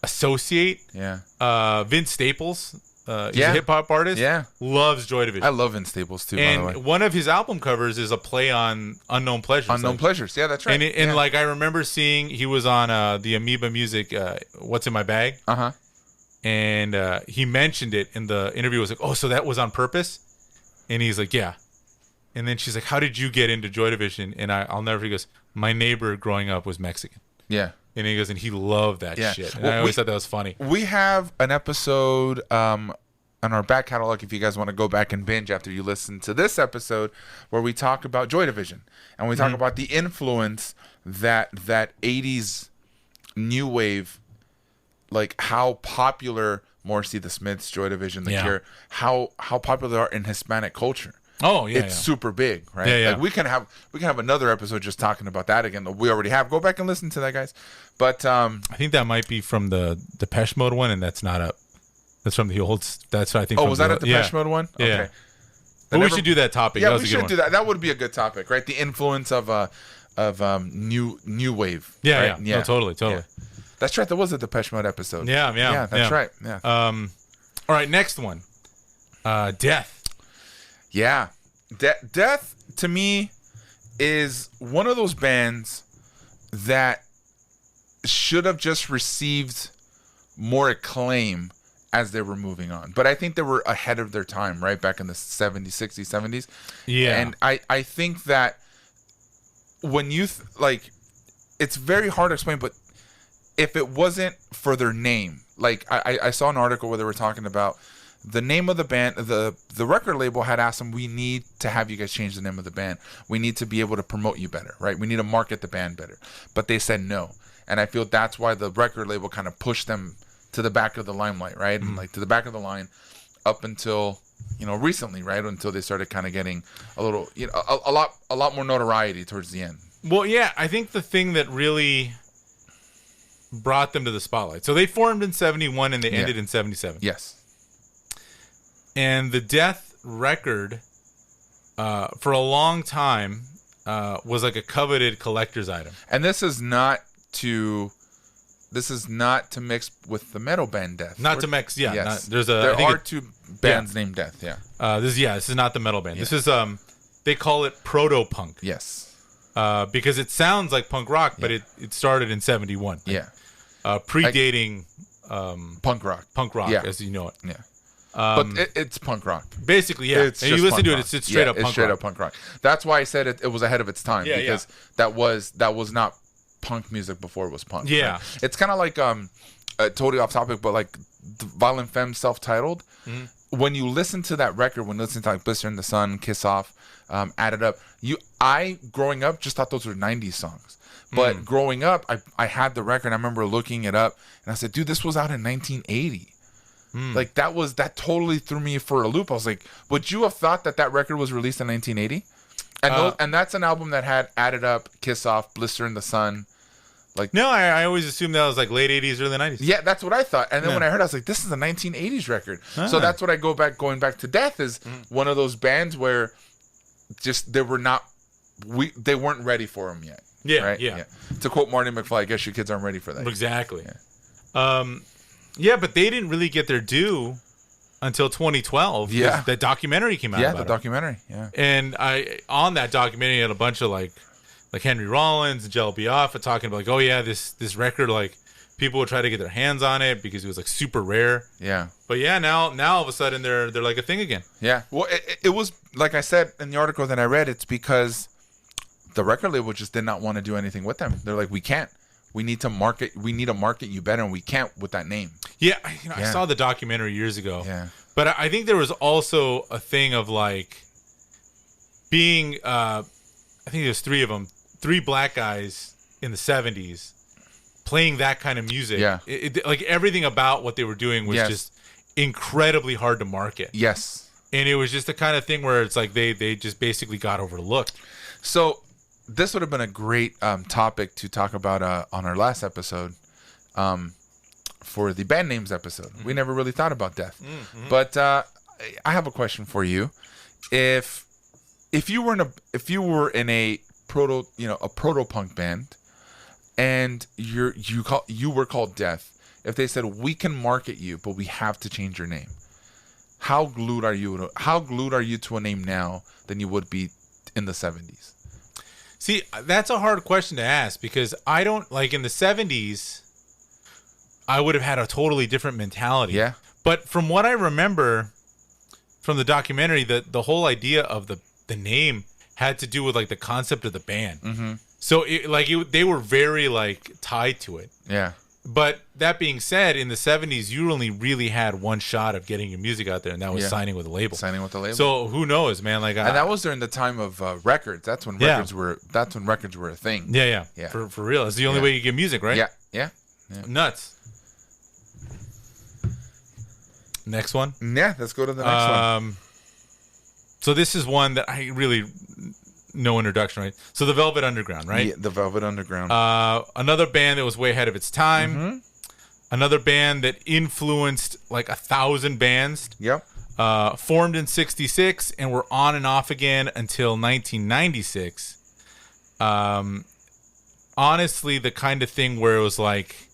[SPEAKER 1] associate.
[SPEAKER 2] Yeah.
[SPEAKER 1] Vince Staples, he's a hip-hop artist, loves Joy Division.
[SPEAKER 2] I love Vince Staples, too,
[SPEAKER 1] and
[SPEAKER 2] by the way.
[SPEAKER 1] One of his album covers is a play on Unknown Pleasures.
[SPEAKER 2] Unknown Pleasures, yeah, that's right.
[SPEAKER 1] And like, I remember seeing, he was on the Amoeba Music, What's in My Bag?
[SPEAKER 2] Uh-huh.
[SPEAKER 1] And he mentioned it in the interview. Was like, oh, so that was on purpose? And he's like, yeah. And then she's like, how did you get into Joy Division? And I'll never forget, he goes, my neighbor growing up was Mexican.
[SPEAKER 2] Yeah.
[SPEAKER 1] And he goes, and he loved that shit. And I always thought that was funny.
[SPEAKER 2] We have an episode on our back catalog, if you guys want to go back and binge after you listen to this episode, where we talk about Joy Division. And we talk about the influence that 80s new wave, like how popular Morrissey, the Smiths, Joy Division, The Cure, how popular they are in Hispanic culture.
[SPEAKER 1] Oh yeah,
[SPEAKER 2] it's super big, right?
[SPEAKER 1] Yeah, yeah.
[SPEAKER 2] Like we can have another episode just talking about that again. We already have. Go back and listen to that, guys. But
[SPEAKER 1] I think that might be from the Depeche Mode one, and that's not up. That's from the old. That's I think.
[SPEAKER 2] Oh, was that a Depeche Mode one?
[SPEAKER 1] Yeah.
[SPEAKER 2] Okay.
[SPEAKER 1] But we should do that topic.
[SPEAKER 2] Yeah,
[SPEAKER 1] that was
[SPEAKER 2] we
[SPEAKER 1] a good
[SPEAKER 2] should
[SPEAKER 1] one.
[SPEAKER 2] do that. That would be a good topic, right? The influence of new wave.
[SPEAKER 1] Yeah,
[SPEAKER 2] right?
[SPEAKER 1] yeah. No, totally.
[SPEAKER 2] Yeah. That's right. There was a Depeche Mode episode.
[SPEAKER 1] Yeah.
[SPEAKER 2] That's right. Yeah.
[SPEAKER 1] All right, next one. Death.
[SPEAKER 2] Yeah. Death, to me, is one of those bands that should have just received more acclaim as they were moving on. But I think they were ahead of their time, right? Back in the 70s, 60s, 70s.
[SPEAKER 1] Yeah.
[SPEAKER 2] And I think that when you, it's very hard to explain, but if it wasn't for their name, like I saw an article where they were talking about the name of the band, the record label had asked them, we need to have you guys change the name of the band. We need to be able to promote you better, right? We need to market the band better. But they said no. And I feel that's why the record label kind of pushed them to the back of the limelight, right? And like to the back of the line up until, recently, right? Until they started kind of getting a little, a lot more notoriety towards the end.
[SPEAKER 1] Well, yeah, I think the thing that really brought them to the spotlight. So they formed in 71 and they ended in 77.
[SPEAKER 2] Yes.
[SPEAKER 1] And the Death record, for a long time, was like a coveted collector's item.
[SPEAKER 2] And this is not to mix with the metal band Death.
[SPEAKER 1] Not to mix, yeah.
[SPEAKER 2] Yes.
[SPEAKER 1] There
[SPEAKER 2] are two bands named Death, yeah.
[SPEAKER 1] This is not the metal band. Yeah. This is they call it proto-punk.
[SPEAKER 2] Yes.
[SPEAKER 1] Because it sounds like punk rock, but it started in 71.
[SPEAKER 2] Yeah.
[SPEAKER 1] Predating
[SPEAKER 2] punk rock.
[SPEAKER 1] Punk rock, as you know it.
[SPEAKER 2] Yeah. But it's punk rock.
[SPEAKER 1] Basically, yeah. And you listen to it, it's straight up punk rock.
[SPEAKER 2] That's why I said it was ahead of its time. Because that was not punk music before it was punk.
[SPEAKER 1] Yeah.
[SPEAKER 2] Right? It's kind of like, totally off topic, but like the Violent Femme self-titled. Mm-hmm. When you listen to that record, when you listen to like Blister in the Sun, Kiss Off, Add It Up, I growing up just thought those were 90s songs. But growing up, I had the record. I remember looking it up, and I said, dude, this was out in 1980. Like that totally threw me for a loop. I was like, would you have thought that record was released in 1980? And that's an album that had Add It Up, Kiss Off, Blister in the Sun. Like,
[SPEAKER 1] no, I always assumed that was like late 80s, early 90s.
[SPEAKER 2] Yeah, that's what I thought. And then when I heard it, I was like, this is a 1980s record. So that's what going back to Death is one of those bands where just they weren't ready for them yet.
[SPEAKER 1] Yeah,
[SPEAKER 2] right?
[SPEAKER 1] Yeah.
[SPEAKER 2] To quote Marty McFly, I guess your kids aren't ready for that.
[SPEAKER 1] Exactly. Yeah. But they didn't really get their due until 2012.
[SPEAKER 2] Yeah.
[SPEAKER 1] That documentary came out.
[SPEAKER 2] Yeah, the documentary. Yeah.
[SPEAKER 1] And on that documentary, had a bunch of like Henry Rollins and Jello Biafra talking about like, oh yeah, this record, like people would try to get their hands on it because it was like super rare.
[SPEAKER 2] Yeah.
[SPEAKER 1] But yeah, now all of a sudden they're like a thing again.
[SPEAKER 2] Yeah. Well, it was like I said in the article that I read, it's because the record label just did not want to do anything with them. They're like, we can't. We need to market you better, and we can't with that name. Yeah,
[SPEAKER 1] I saw the documentary years ago.
[SPEAKER 2] Yeah.
[SPEAKER 1] But I think there was also a thing of like being I think there's three of them, three black guys in the 70s playing that kind of music.
[SPEAKER 2] Yeah.
[SPEAKER 1] Like everything about what they were doing was
[SPEAKER 2] Yes.
[SPEAKER 1] just incredibly hard to market.
[SPEAKER 2] Yes.
[SPEAKER 1] And it was just the kind of thing where it's like they just basically got overlooked.
[SPEAKER 2] So this would have been a great topic to talk about on our last episode, for the band names episode. We never really thought about death, but I have a question for you. If you were in a proto punk band, and you were called Death, if they said we can market you, but we have to change your name, how glued are you to a name now than you would be in the 70s?
[SPEAKER 1] See, that's a hard question to ask because I don't like in the 70s. I would have had a totally different mentality.
[SPEAKER 2] Yeah.
[SPEAKER 1] But from what I remember from the documentary, the whole idea of the name had to do with like the concept of the band. Mm-hmm. So they were very like tied to it.
[SPEAKER 2] Yeah.
[SPEAKER 1] But that being said, in the 70s, you only really had one shot of getting your music out there, and that was signing with a label.
[SPEAKER 2] Signing with a label.
[SPEAKER 1] So who knows, man? Like,
[SPEAKER 2] and that was during the time of records. That's when records were. That's when records were a thing.
[SPEAKER 1] Yeah. For real, it's the only way you get music, right?
[SPEAKER 2] Yeah.
[SPEAKER 1] Nuts. Next one.
[SPEAKER 2] Yeah, let's go to the next one.
[SPEAKER 1] So this is one that I really no introduction, right? So the Velvet Underground, right?
[SPEAKER 2] Yeah, the Velvet Underground.
[SPEAKER 1] Another band that was way ahead of its time. Mm-hmm. Another band that influenced like 1,000 bands.
[SPEAKER 2] Yep.
[SPEAKER 1] Formed in '66 and were on and off again until 1996. Honestly, the kind of thing where it was like,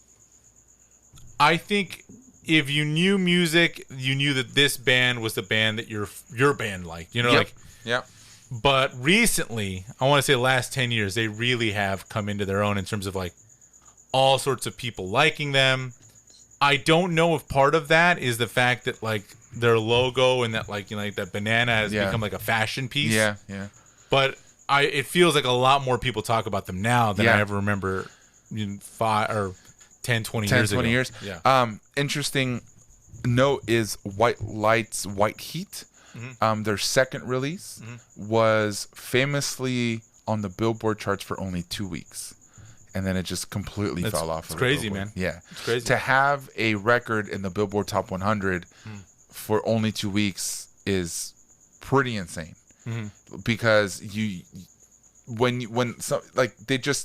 [SPEAKER 1] I think if you knew music, you knew that this band was the band that your band liked. You know, like.
[SPEAKER 2] Yep.
[SPEAKER 1] But recently, I want to say the last 10 years, they really have come into their own in terms of like all sorts of people liking them. I don't know if part of that is the fact that like their logo and that like, you know, like that banana has become like a fashion piece.
[SPEAKER 2] Yeah.
[SPEAKER 1] But it feels like a lot more people talk about them now than I ever remember 5 or 10, 20 years ago.
[SPEAKER 2] 20 years.
[SPEAKER 1] Yeah.
[SPEAKER 2] Interesting note is White Lights, White Heat. Mm-hmm. Their second release was famously on the Billboard charts for only 2 weeks, and then it just completely fell off.
[SPEAKER 1] It's crazy, man.
[SPEAKER 2] Yeah,
[SPEAKER 1] it's crazy
[SPEAKER 2] to have a record in the Billboard Top 100 for only 2 weeks is pretty insane. Mm-hmm. Because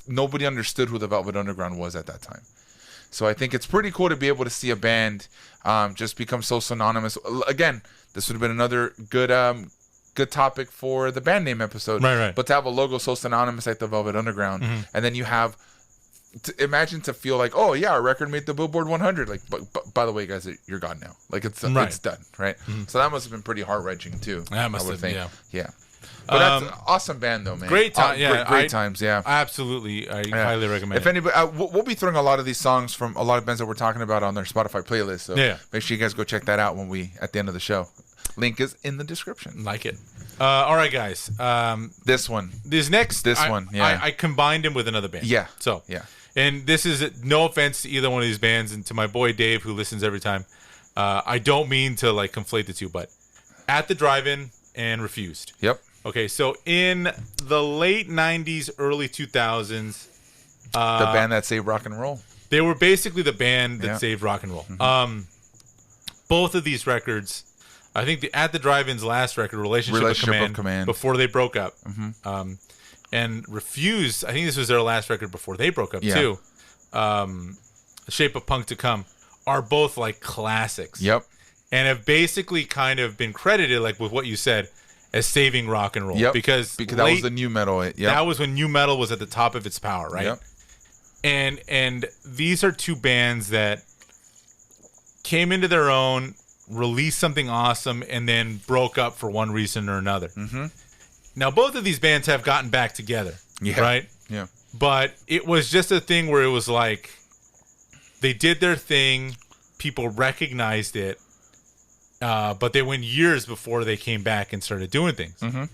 [SPEAKER 2] nobody understood who the Velvet Underground was at that time. So I think it's pretty cool to be able to see a band just become so synonymous. Again, this would have been another good topic for the band name episode.
[SPEAKER 1] Right.
[SPEAKER 2] But to have a logo so synonymous like the Velvet Underground, and then you have, imagine to feel like, oh yeah, our record made the Billboard 100. Like, but by the way, guys, you're gone now. Like it's done, right? Mm-hmm. So that must have been pretty heart wrenching too.
[SPEAKER 1] That must have been,
[SPEAKER 2] yeah. But that's an awesome band, though, man.
[SPEAKER 1] Great time,
[SPEAKER 2] great times, yeah.
[SPEAKER 1] Absolutely, I highly recommend.
[SPEAKER 2] If anybody, we'll be throwing a lot of these songs from a lot of bands that we're talking about on their Spotify playlist. So make sure you guys go check that out at the end of the show. Link is in the description.
[SPEAKER 1] Like it. All right, guys.
[SPEAKER 2] This one.
[SPEAKER 1] I combined him with another band.
[SPEAKER 2] Yeah.
[SPEAKER 1] So
[SPEAKER 2] yeah.
[SPEAKER 1] And this is no offense to either one of these bands, and to my boy Dave who listens every time. I don't mean to like conflate the two, but At the Drive-In and Refused.
[SPEAKER 2] Yep.
[SPEAKER 1] Okay, so in the late 90s, early 2000s...
[SPEAKER 2] the band that saved rock and roll.
[SPEAKER 1] They were basically the band that saved rock and roll. Mm-hmm. Both of these records, I think At the Drive-In's last record, Relationship of Command, before they broke up. Mm-hmm. And Refused, I think this was their last record before they broke up, too. Shape of Punk to Come, are both like classics.
[SPEAKER 2] Yep.
[SPEAKER 1] And have basically kind of been credited, like with what you said, as saving rock and roll.
[SPEAKER 2] Yep.
[SPEAKER 1] Because
[SPEAKER 2] that was the new metal. Yep.
[SPEAKER 1] That was when new metal was at the top of its power, right?
[SPEAKER 2] Yep.
[SPEAKER 1] And these are two bands that came into their own, released something awesome, and then broke up for one reason or another. Mm-hmm. Now, both of these bands have gotten back together, right?
[SPEAKER 2] Yeah.
[SPEAKER 1] But it was just a thing where it was like they did their thing, people recognized it, but they went years before they came back and started doing things. Mm-hmm.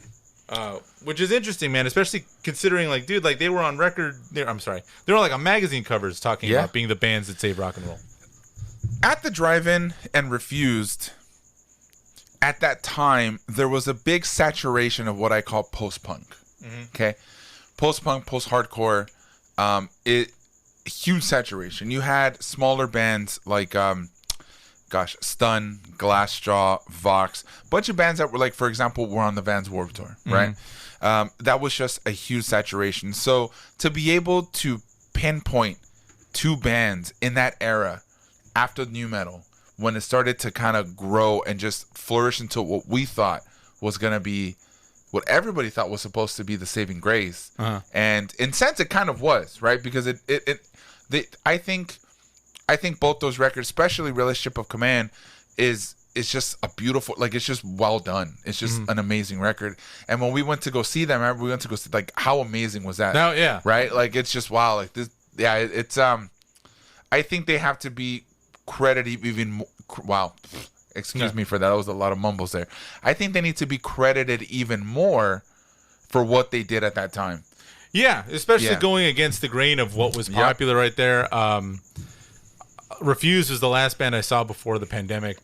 [SPEAKER 1] Which is interesting, man, especially considering, like, dude, like, they were on record. They were like on magazine covers talking about being the bands that save rock and roll.
[SPEAKER 2] At the Drive-In and Refused, at that time, there was a big saturation of what I call post-punk. Mm-hmm. Okay? Post-punk, post-hardcore. huge saturation. You had smaller bands like Stun, Glassjaw, Vox, bunch of bands that were like, for example, were on the Vans Warped Tour, right? That was just a huge saturation. So to be able to pinpoint two bands in that era after nu metal, when it started to kind of grow and just flourish into what we thought was going to be, what everybody thought was supposed to be the saving grace. And in a sense, it kind of was, right? Because I think both those records, especially Relationship of Command, is just a beautiful, like, it's just well done. It's just an amazing record. And when we went to go see them, we went to go see, like, how amazing was that?
[SPEAKER 1] No, yeah.
[SPEAKER 2] Right? Like, it's just, wow. Like, this, yeah, it's, I think they have to be credited even more. Wow. Excuse me for that. That was a lot of mumbles there. I think they need to be credited even more for what they did at that time.
[SPEAKER 1] Yeah, especially going against the grain of what was popular right there. Refused was the last band I saw before the pandemic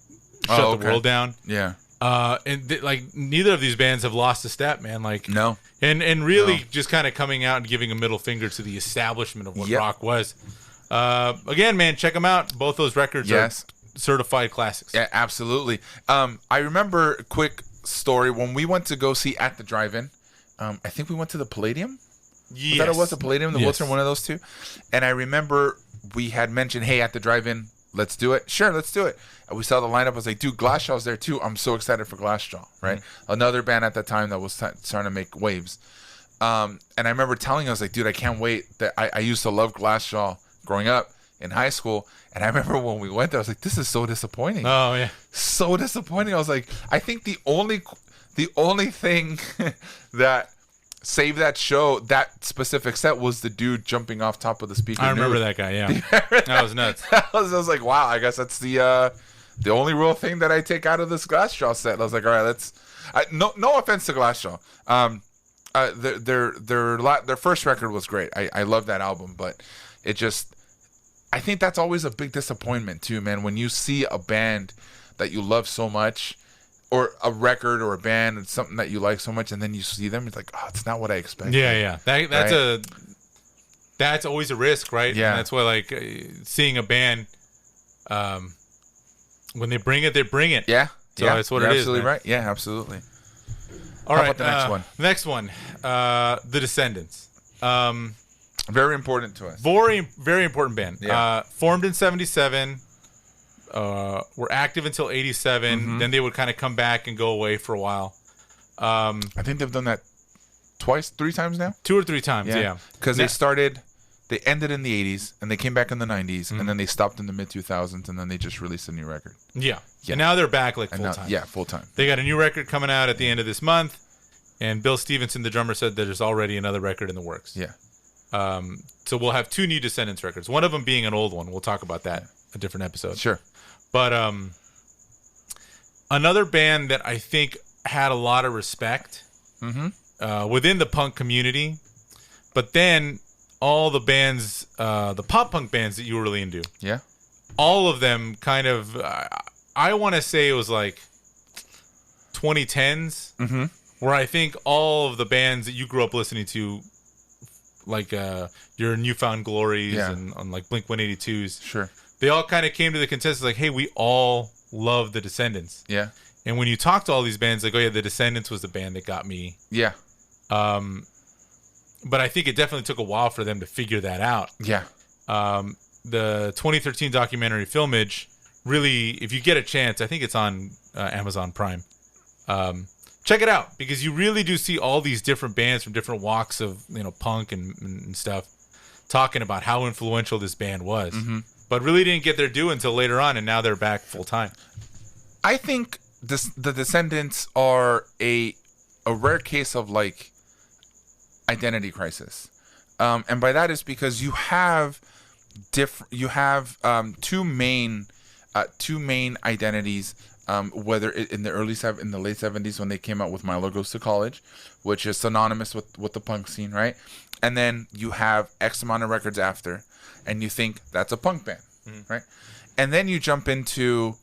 [SPEAKER 1] shut the world down.
[SPEAKER 2] Yeah.
[SPEAKER 1] And like neither of these bands have lost a step, man. Like
[SPEAKER 2] no.
[SPEAKER 1] And really just kind of coming out and giving a middle finger to the establishment of what rock was. Again, man, check them out. Both those records are certified classics.
[SPEAKER 2] Yeah, absolutely. I remember a quick story when we went to go see At the Drive-In. I think we went to the Palladium.
[SPEAKER 1] Yes.
[SPEAKER 2] That it was the Palladium, the Wiltern, one of those two. And I remember we had mentioned, hey, At the Drive-In, let's do it. Sure, let's do it. And we saw the lineup. I was like, dude, Glassjaw's there too. I'm so excited for Glassjaw, right? Another band at that time that was starting to make waves. And I remember telling us, like, dude, I can't wait. That I used to love Glassjaw growing up in high school. And I remember when we went there, I was like, this is so disappointing.
[SPEAKER 1] Oh, yeah.
[SPEAKER 2] So disappointing. I was like, I think the only thing that saved that show, that specific set, was the dude jumping off top of the speaker.
[SPEAKER 1] I remember that guy, yeah. That was nuts.
[SPEAKER 2] I was like, wow, I guess that's the only real thing that I take out of this Glassjaw set. I was like, all right, let's... no offense to Glassjaw. Their first record was great. I love that album, but it just... I think that's always a big disappointment too, man, when you see a band that you love so much, or a record or a band and something that you like so much, and then you see them, it's like, oh, it's not what I expected.
[SPEAKER 1] Yeah. That's always a risk, right?
[SPEAKER 2] Yeah.
[SPEAKER 1] And that's why, like, seeing a band, when they bring it, they bring it.
[SPEAKER 2] Yeah.
[SPEAKER 1] So that's what it is.
[SPEAKER 2] Absolutely
[SPEAKER 1] man.
[SPEAKER 2] right. Yeah, absolutely.
[SPEAKER 1] All
[SPEAKER 2] How
[SPEAKER 1] right.
[SPEAKER 2] about the next one?
[SPEAKER 1] Next one, The Descendants.
[SPEAKER 2] Very important to us.
[SPEAKER 1] Very, very important band.
[SPEAKER 2] Yeah.
[SPEAKER 1] Formed in 1977. Were active until 1987. Then they would kind of come back and go away for a while.
[SPEAKER 2] I think they've done that three times now?
[SPEAKER 1] 2 or 3 times, yeah.
[SPEAKER 2] Because they ended in the 80s, and they came back in the 90s, and then they stopped in the mid-2000s, and then they just released a new record.
[SPEAKER 1] Yeah. And now they're back like full-time.
[SPEAKER 2] Yeah, full-time.
[SPEAKER 1] They got a new record coming out at the end of this month, and Bill Stevenson, the drummer, said that there's already another record in the works.
[SPEAKER 2] Yeah.
[SPEAKER 1] So we'll have 2 new Descendants records. One of them being an old one. We'll talk about that a different episode.
[SPEAKER 2] Sure.
[SPEAKER 1] But another band that I think had a lot of respect within the punk community, but then all the bands, the pop punk bands that you were really into, all of them kind of, I want to say it was like 2010s, where I think all of the bands that you grew up listening to, like your Newfound Glories and like Blink-182s,
[SPEAKER 2] sure,
[SPEAKER 1] they all kind of came to the consensus like, hey, we all love the Descendants.
[SPEAKER 2] Yeah.
[SPEAKER 1] And when you talk to all these bands, like, oh yeah, the Descendants was the band that got me.
[SPEAKER 2] Yeah.
[SPEAKER 1] But I think it definitely took a while for them to figure that out.
[SPEAKER 2] Yeah.
[SPEAKER 1] The 2013 documentary Filmage, really, if you get a chance, I think it's on Amazon Prime. Check it out, because you really do see all these different bands from different walks of, punk and stuff talking about how influential this band was. But really didn't get their due until later on, and now they're back full time.
[SPEAKER 2] I think the Descendants are a rare case of like identity crisis, and by that is because you have two main identities. Whether in the late 70s when they came out with Milo Goes to College, which is synonymous with the punk scene, right? And then you have X amount of records after, and you think that's a punk band, right? And then you jump into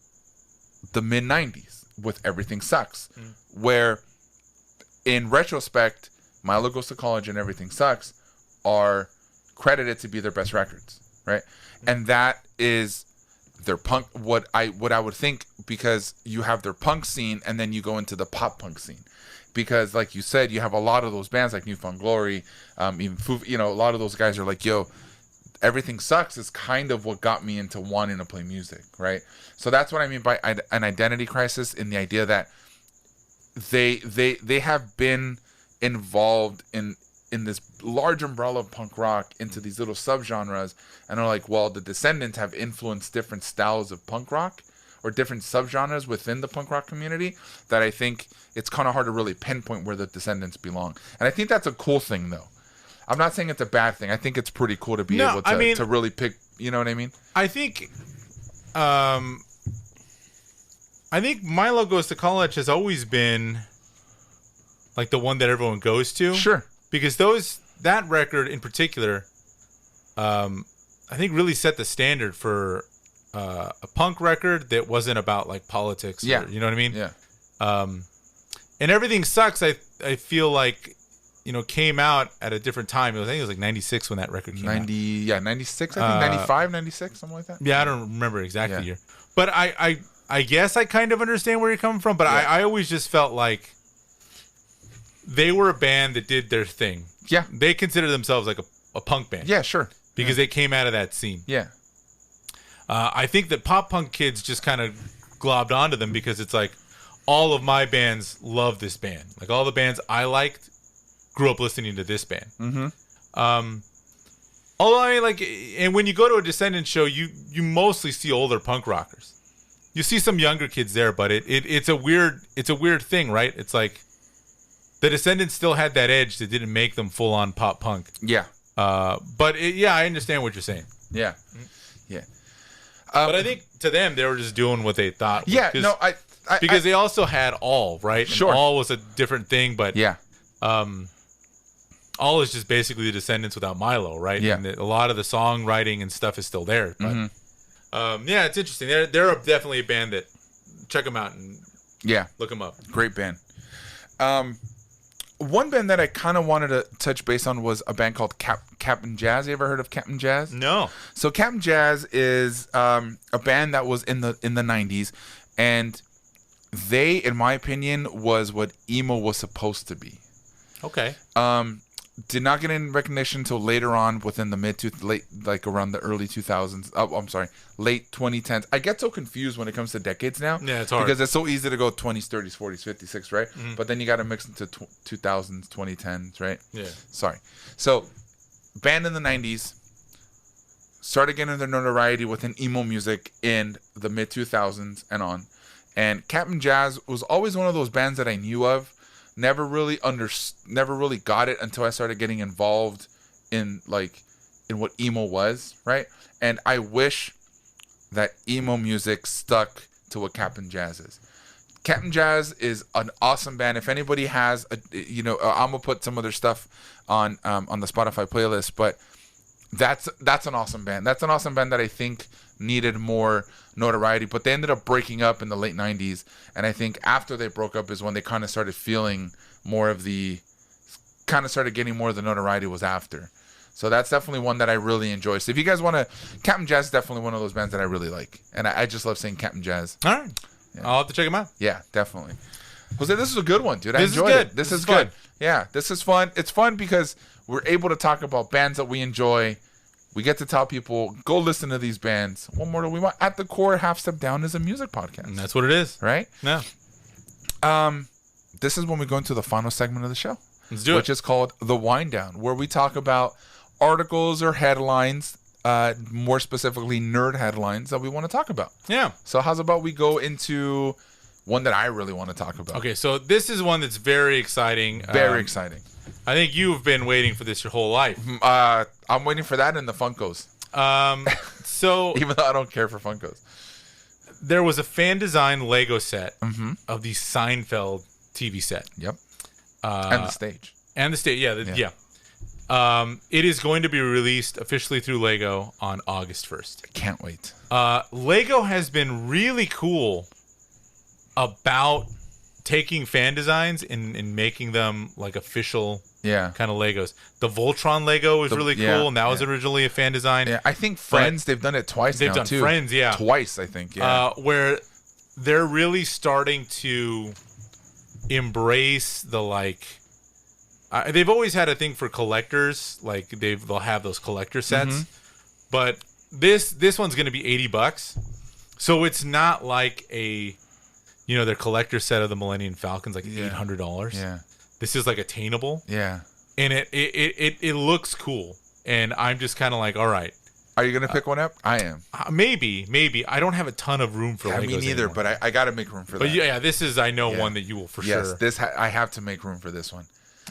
[SPEAKER 2] the mid 90s with Everything Sucks, where in retrospect, Milo Goes to College and Everything Sucks are credited to be their best records. right? And that is their punk. What I would think, because you have their punk scene, and then you go into the pop punk scene, because like you said, you have a lot of those bands like New Found Glory, even Foo, a lot of those guys are like, yo, Everything Sucks is kind of what got me into wanting to play music, right? So that's what I mean by an identity crisis, in the idea that they have been involved in this large umbrella of punk rock into these little subgenres, and are like, well, the Descendants have influenced different styles of punk rock or different subgenres within the punk rock community, that I think it's kind of hard to really pinpoint where the Descendants belong. And I think that's a cool thing, though. I'm not saying it's a bad thing. I think it's pretty cool to be able to, to really pick, you know what I mean?
[SPEAKER 1] I think Milo Goes to College has always been like the one that everyone goes to.
[SPEAKER 2] Sure.
[SPEAKER 1] Because that record in particular, I think really set the standard for a punk record that wasn't about like politics.
[SPEAKER 2] Yeah.
[SPEAKER 1] Or, you know what I mean?
[SPEAKER 2] Yeah.
[SPEAKER 1] And Everything Sucks, I feel like, came out at a different time. I think it was like 96 when that record came out.
[SPEAKER 2] Yeah, 96, I think, 95, 96, something like that.
[SPEAKER 1] Yeah, I don't remember exactly the year. But I guess I kind of understand where you're coming from, but I always just felt like they were a band that did their thing.
[SPEAKER 2] Yeah.
[SPEAKER 1] They consider themselves like a punk band.
[SPEAKER 2] Yeah, sure.
[SPEAKER 1] Because they came out of that scene.
[SPEAKER 2] Yeah.
[SPEAKER 1] I think that pop punk kids just kind of globbed onto them, because it's like, all of my bands love this band. Like, all the bands I liked grew up listening to this band.
[SPEAKER 2] Mm-hmm.
[SPEAKER 1] Although, I mean, like, and when you go to a Descendants show, you mostly see older punk rockers. You see some younger kids there, but it's a weird thing, right? It's like the Descendants still had that edge that didn't make them full on pop punk.
[SPEAKER 2] Yeah.
[SPEAKER 1] But I understand what you're saying.
[SPEAKER 2] Yeah. Yeah.
[SPEAKER 1] But I think to them, they were just doing what they thought.
[SPEAKER 2] Yeah.
[SPEAKER 1] Because they also had All, right?
[SPEAKER 2] Sure.
[SPEAKER 1] And All was a different thing, but
[SPEAKER 2] yeah.
[SPEAKER 1] All is just basically the Descendants without Milo, right?
[SPEAKER 2] Yeah.
[SPEAKER 1] And a lot of the songwriting and stuff is still there. But
[SPEAKER 2] Mm-hmm.
[SPEAKER 1] it's interesting. They're definitely a band that, check them out and look them up.
[SPEAKER 2] Great band. One band that I kind of wanted to touch base on was a band called Captain Jazz. You ever heard of Captain Jazz?
[SPEAKER 1] No.
[SPEAKER 2] So Captain Jazz is a band that was in the 90s, and they, in my opinion, was what emo was supposed to be.
[SPEAKER 1] Okay.
[SPEAKER 2] Did not get any recognition until later on, within the around the early 2000s. Oh, I'm sorry, late 2010s. I get so confused when it comes to decades now.
[SPEAKER 1] Yeah, it's hard.
[SPEAKER 2] Because it's so easy to go 20s, 30s, 40s, 50s, 60s, right?
[SPEAKER 1] Mm-hmm.
[SPEAKER 2] But then you got to mix into 2000s, 2010s, right?
[SPEAKER 1] Yeah.
[SPEAKER 2] Sorry. So, band in the 90s, started getting their notoriety within emo music in the mid 2000s and on. And Captain Jazz was always one of those bands that I knew of. Never really got it until I started getting involved in what emo was, right? And I wish that emo music stuck to what Captain Jazz is. Captain Jazz is an awesome band. If anybody has, I'm gonna put some of their stuff on the Spotify playlist, but that's an awesome band. That's an awesome band that I think needed more notoriety, but they ended up breaking up in the late 90s, and I think after they broke up is when they kind of started feeling getting more of the notoriety was after. So that's definitely one that I really enjoy. So if you guys want to, Captain Jazz is definitely one of those bands that I really like, and I just love saying Captain Jazz.
[SPEAKER 1] All right. Yeah. I'll have to check them out.
[SPEAKER 2] Yeah, definitely. Jose, this is a good one, dude. I enjoyed it. This is
[SPEAKER 1] good.
[SPEAKER 2] Fun. Yeah, this is fun. It's fun because we're able to talk about bands that we enjoy. We get to tell people, go listen to these bands. What more do we want? At the core, Half Step Down is a music podcast.
[SPEAKER 1] And that's what it is.
[SPEAKER 2] Right?
[SPEAKER 1] Yeah.
[SPEAKER 2] This is when we go into the final segment of the show.
[SPEAKER 1] Let's do it.
[SPEAKER 2] Which is called The Wind Down, where we talk about articles or headlines, more specifically nerd headlines that we want to talk about.
[SPEAKER 1] Yeah.
[SPEAKER 2] So how's about we go into one that I really want to talk about?
[SPEAKER 1] Okay, so this is one that's very exciting.
[SPEAKER 2] Very exciting.
[SPEAKER 1] I think you've been waiting for this your whole life.
[SPEAKER 2] I'm waiting for that in the Funkos.
[SPEAKER 1] So
[SPEAKER 2] even though I don't care for Funkos.
[SPEAKER 1] There was a fan designed Lego set of the Seinfeld TV set.
[SPEAKER 2] Yep. And the stage.
[SPEAKER 1] And the stage, yeah. It is going to be released officially through Lego on August 1st.
[SPEAKER 2] I can't wait.
[SPEAKER 1] Lego has been really cool about taking fan designs and making them like official
[SPEAKER 2] Yeah.
[SPEAKER 1] kind of Legos. The Voltron Lego was really cool, and that was originally a fan design.
[SPEAKER 2] Yeah, I think Friends, they've done it twice
[SPEAKER 1] They've
[SPEAKER 2] now,
[SPEAKER 1] done
[SPEAKER 2] too.
[SPEAKER 1] Friends, yeah.
[SPEAKER 2] Twice, I think, yeah.
[SPEAKER 1] Where they're really starting to embrace the, like... they've always had a thing for collectors. Like, they'll have those collector sets. But this one's going to be $80. So it's not like their collector set of the Millennium Falcon's like $800.
[SPEAKER 2] Yeah.
[SPEAKER 1] This is like attainable.
[SPEAKER 2] Yeah.
[SPEAKER 1] And it looks cool. And I'm just kind of like, all right.
[SPEAKER 2] Are you going to pick one up? I am.
[SPEAKER 1] Maybe. I don't have a ton of room for Legos
[SPEAKER 2] me neither,
[SPEAKER 1] anymore.
[SPEAKER 2] but I got to make room for that.
[SPEAKER 1] But yeah, this is, I know, one that you will for sure.
[SPEAKER 2] Yes, I have to make room for this one.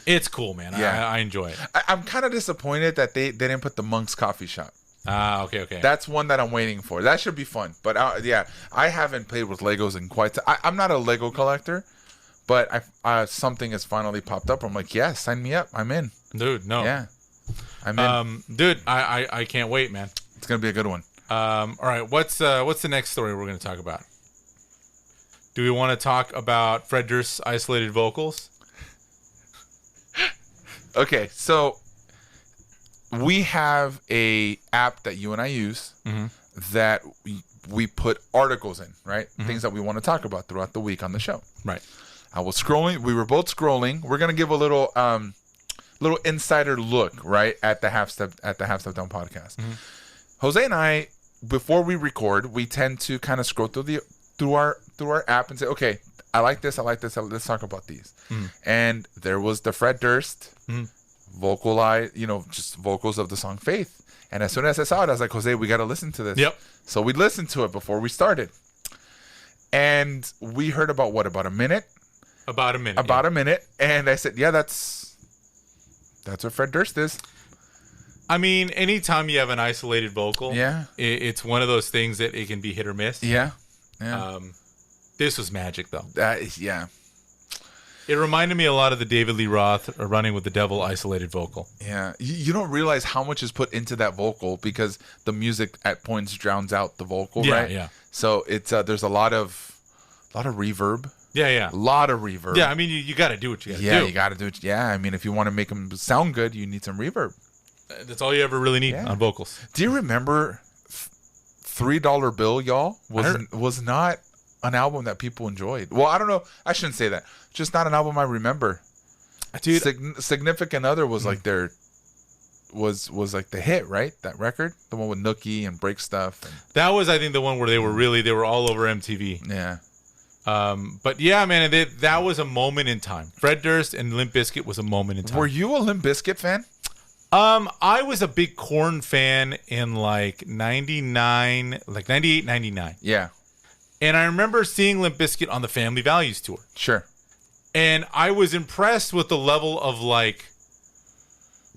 [SPEAKER 1] It's cool, man.
[SPEAKER 2] Yeah.
[SPEAKER 1] I enjoy it.
[SPEAKER 2] I'm kind of disappointed that they didn't put the Monk's Coffee Shop.
[SPEAKER 1] Okay.
[SPEAKER 2] That's one that I'm waiting for. That should be fun. But I haven't played with Legos in quite. I'm not a Lego collector, but something has finally popped up. I'm like, yeah, sign me up. I'm in.
[SPEAKER 1] Dude, no.
[SPEAKER 2] Yeah, I'm in.
[SPEAKER 1] Dude, I can't wait, man.
[SPEAKER 2] It's gonna be a good one.
[SPEAKER 1] All right, what's the next story we're gonna talk about? Do we want to talk about Fred Durst's isolated vocals?
[SPEAKER 2] Okay, so we have a app that you and I use that we put articles in, right? Things that we want to talk about throughout the week on the show.
[SPEAKER 1] Right.
[SPEAKER 2] I was scrolling. We were both scrolling. We're gonna give a little insider look, right, at the Half Step Down podcast. Jose and I, before we record, we tend to kind of scroll through our app and say, okay, I like this. Let's talk about these. And there was the Fred Durst just vocals of the song Faith. And as soon as I saw it, I was like, Jose, we got to listen to this.
[SPEAKER 1] Yep.
[SPEAKER 2] So we listened to it before we started. And we heard about a minute? About a minute. And I said, yeah, that's what Fred Durst is.
[SPEAKER 1] I mean, anytime you have an isolated vocal, it's one of those things that it can be hit or miss.
[SPEAKER 2] Yeah.
[SPEAKER 1] This was magic, though.
[SPEAKER 2] Yeah.
[SPEAKER 1] It reminded me a lot of the David Lee Roth Running with the Devil isolated vocal.
[SPEAKER 2] Yeah. You don't realize how much is put into that vocal because the music at points drowns out the vocal, right?
[SPEAKER 1] Yeah.
[SPEAKER 2] So it's there's a lot of reverb.
[SPEAKER 1] Yeah.
[SPEAKER 2] A lot of reverb.
[SPEAKER 1] Yeah, I mean, you got to do what you got to do.
[SPEAKER 2] Yeah, you got to do it. Yeah, I mean, if you want to make them sound good, you need some reverb.
[SPEAKER 1] That's all you ever really need on vocals.
[SPEAKER 2] Do you remember $3 Bill, y'all? Was not an album that people enjoyed. Well, I don't know. I shouldn't say that. Just not an album I remember.
[SPEAKER 1] Dude,
[SPEAKER 2] Significant Other was like was like the hit, right? That record, the one with Nookie and Break Stuff.
[SPEAKER 1] That was, I think, the one where they were all over MTV.
[SPEAKER 2] Yeah.
[SPEAKER 1] But yeah, man, that was a moment in time. Fred Durst and Limp Bizkit was a moment in time.
[SPEAKER 2] Were you a Limp Bizkit fan?
[SPEAKER 1] I was a big Korn fan in like 99, like 98, 99.
[SPEAKER 2] Yeah.
[SPEAKER 1] And I remember seeing Limp Bizkit on the Family Values tour.
[SPEAKER 2] Sure.
[SPEAKER 1] And I was impressed with the level of like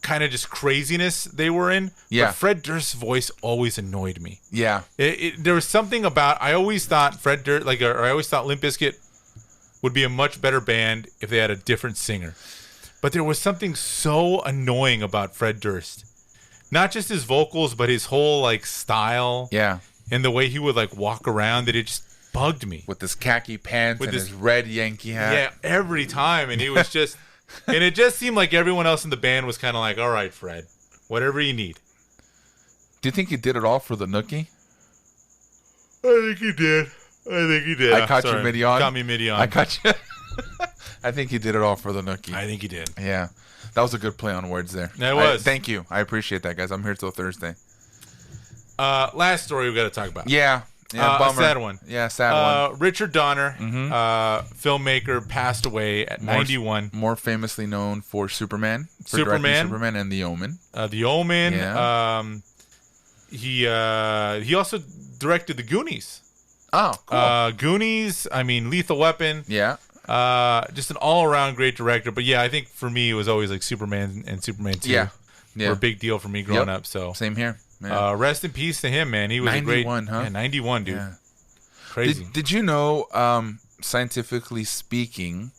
[SPEAKER 1] kind of just craziness they were in.
[SPEAKER 2] Yeah.
[SPEAKER 1] But Fred Durst's voice always annoyed me.
[SPEAKER 2] Yeah.
[SPEAKER 1] There was something about, I always thought Fred Durst, I always thought Limp Bizkit would be a much better band if they had a different singer. But there was something so annoying about Fred Durst. Not just his vocals, but his whole like style.
[SPEAKER 2] Yeah.
[SPEAKER 1] And the way he would like walk around, that it just bugged me.
[SPEAKER 2] With his khaki pants and his red Yankee hat.
[SPEAKER 1] Yeah, every time. And he was just, and it just seemed like everyone else in the band was kind of like, all right, Fred, whatever you need.
[SPEAKER 2] Do you think he did it all for the Nookie?
[SPEAKER 1] I think he did.
[SPEAKER 2] I caught you mid-yawn.
[SPEAKER 1] Got me mid-yawn.
[SPEAKER 2] I caught you. I think he did it all for the Nookie.
[SPEAKER 1] I think he did.
[SPEAKER 2] Yeah. That was a good play on words there.
[SPEAKER 1] It was.
[SPEAKER 2] Thank you. I appreciate that, guys. I'm here till Thursday.
[SPEAKER 1] Last story we got to talk about.
[SPEAKER 2] Yeah. Bummer.
[SPEAKER 1] A sad one.
[SPEAKER 2] Yeah, sad one.
[SPEAKER 1] Richard Donner, filmmaker, passed away at 91.
[SPEAKER 2] More famously known for Superman. Directing Superman and The Omen.
[SPEAKER 1] The Omen.
[SPEAKER 2] Yeah.
[SPEAKER 1] He also directed The Goonies.
[SPEAKER 2] Oh, cool.
[SPEAKER 1] Goonies, I mean, Lethal Weapon.
[SPEAKER 2] Yeah.
[SPEAKER 1] Just an all-around great director. But yeah, I think for me it was always like Superman and Superman 2.
[SPEAKER 2] Yeah.
[SPEAKER 1] Were a big deal for me growing up. So
[SPEAKER 2] same here. Yeah.
[SPEAKER 1] Rest in peace to him, man. He was
[SPEAKER 2] 91,
[SPEAKER 1] a great,
[SPEAKER 2] huh?
[SPEAKER 1] 91, dude.
[SPEAKER 2] Yeah.
[SPEAKER 1] Crazy.
[SPEAKER 2] Did you know, scientifically speaking,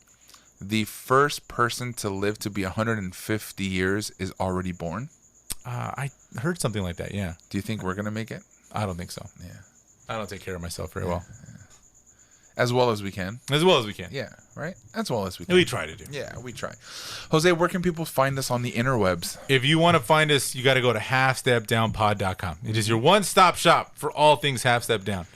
[SPEAKER 2] the first person to live to be 150 years is already born?
[SPEAKER 1] I heard something like that. Yeah.
[SPEAKER 2] Do you think we're gonna make it?
[SPEAKER 1] I don't think so.
[SPEAKER 2] Yeah.
[SPEAKER 1] I don't take care of myself very well.
[SPEAKER 2] As well as we can.
[SPEAKER 1] As well as we can.
[SPEAKER 2] Yeah, right? As well as we can.
[SPEAKER 1] We try to do.
[SPEAKER 2] Yeah, we try. Jose, where can people find us on the interwebs?
[SPEAKER 1] If you want to find us, you got to go to halfstepdownpod.com. It is your one-stop shop for all things Half Step Down.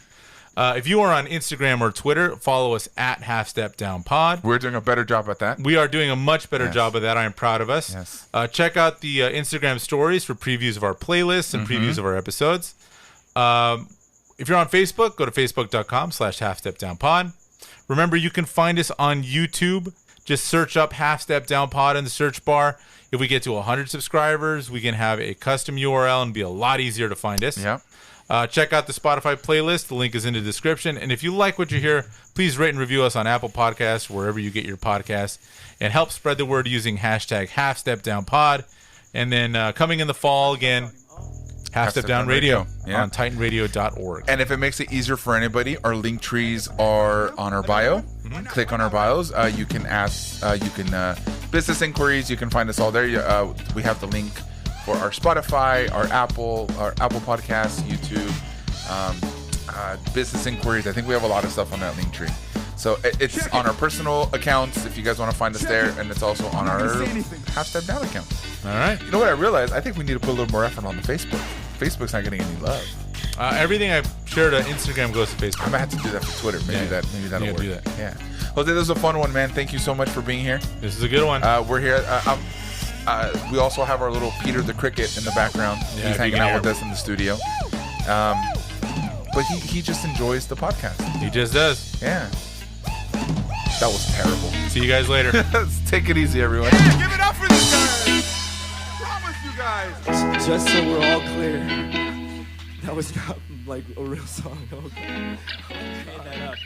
[SPEAKER 1] If you are on Instagram or Twitter, follow us at halfstepdownpod.
[SPEAKER 2] We're doing a better job at that.
[SPEAKER 1] We are doing a much better job of that. I am proud of us.
[SPEAKER 2] Yes.
[SPEAKER 1] Check out the Instagram stories for previews of our playlists and previews of our episodes. If you're on Facebook, go to facebook.com/halfstepdownpod. Remember, you can find us on YouTube. Just search up Half Step Down Pod in the search bar. If we get to 100 subscribers, we can have a custom URL and be a lot easier to find us.
[SPEAKER 2] Yeah.
[SPEAKER 1] Check out the Spotify playlist. The link is in the description. And if you like what you hear, please rate and review us on Apple Podcasts, wherever you get your podcasts, and help spread the word using hashtag HalfStepDownPod. And then coming in the fall again, Half Step Down Radio on titanradio.org.
[SPEAKER 2] And if it makes it easier for anybody, our link trees are on our bio. Click on our bios. You can ask, business inquiries. You can find us all there. We have the link for our Spotify, our Apple Podcasts, YouTube, business inquiries. I think we have a lot of stuff on that link tree. So it's on our personal accounts if you guys want to find us there, and it's also on our Half Step Down account.
[SPEAKER 1] All right.
[SPEAKER 2] You know what I realized? I think we need to put a little more effort on the Facebook. Facebook's not getting any love.
[SPEAKER 1] Everything I've shared on Instagram goes to Facebook.
[SPEAKER 2] I might have to do that for Twitter. Maybe that'll work.
[SPEAKER 1] Do that.
[SPEAKER 2] Yeah. Jose, this was a fun one, man. Thank you so much for being here.
[SPEAKER 1] This is a good one.
[SPEAKER 2] We're here. We also have our little Peter the Cricket in the background.
[SPEAKER 1] Yeah,
[SPEAKER 2] he's hanging out with us in the studio. But he just enjoys the podcast.
[SPEAKER 1] He just does.
[SPEAKER 2] Yeah. That was terrible.
[SPEAKER 1] See you guys later.
[SPEAKER 2] Take it easy, everyone.
[SPEAKER 3] Yeah, give it up for these guys. Promise you guys.
[SPEAKER 4] Just so we're all clear, that was not like a real song. Okay. Made that up.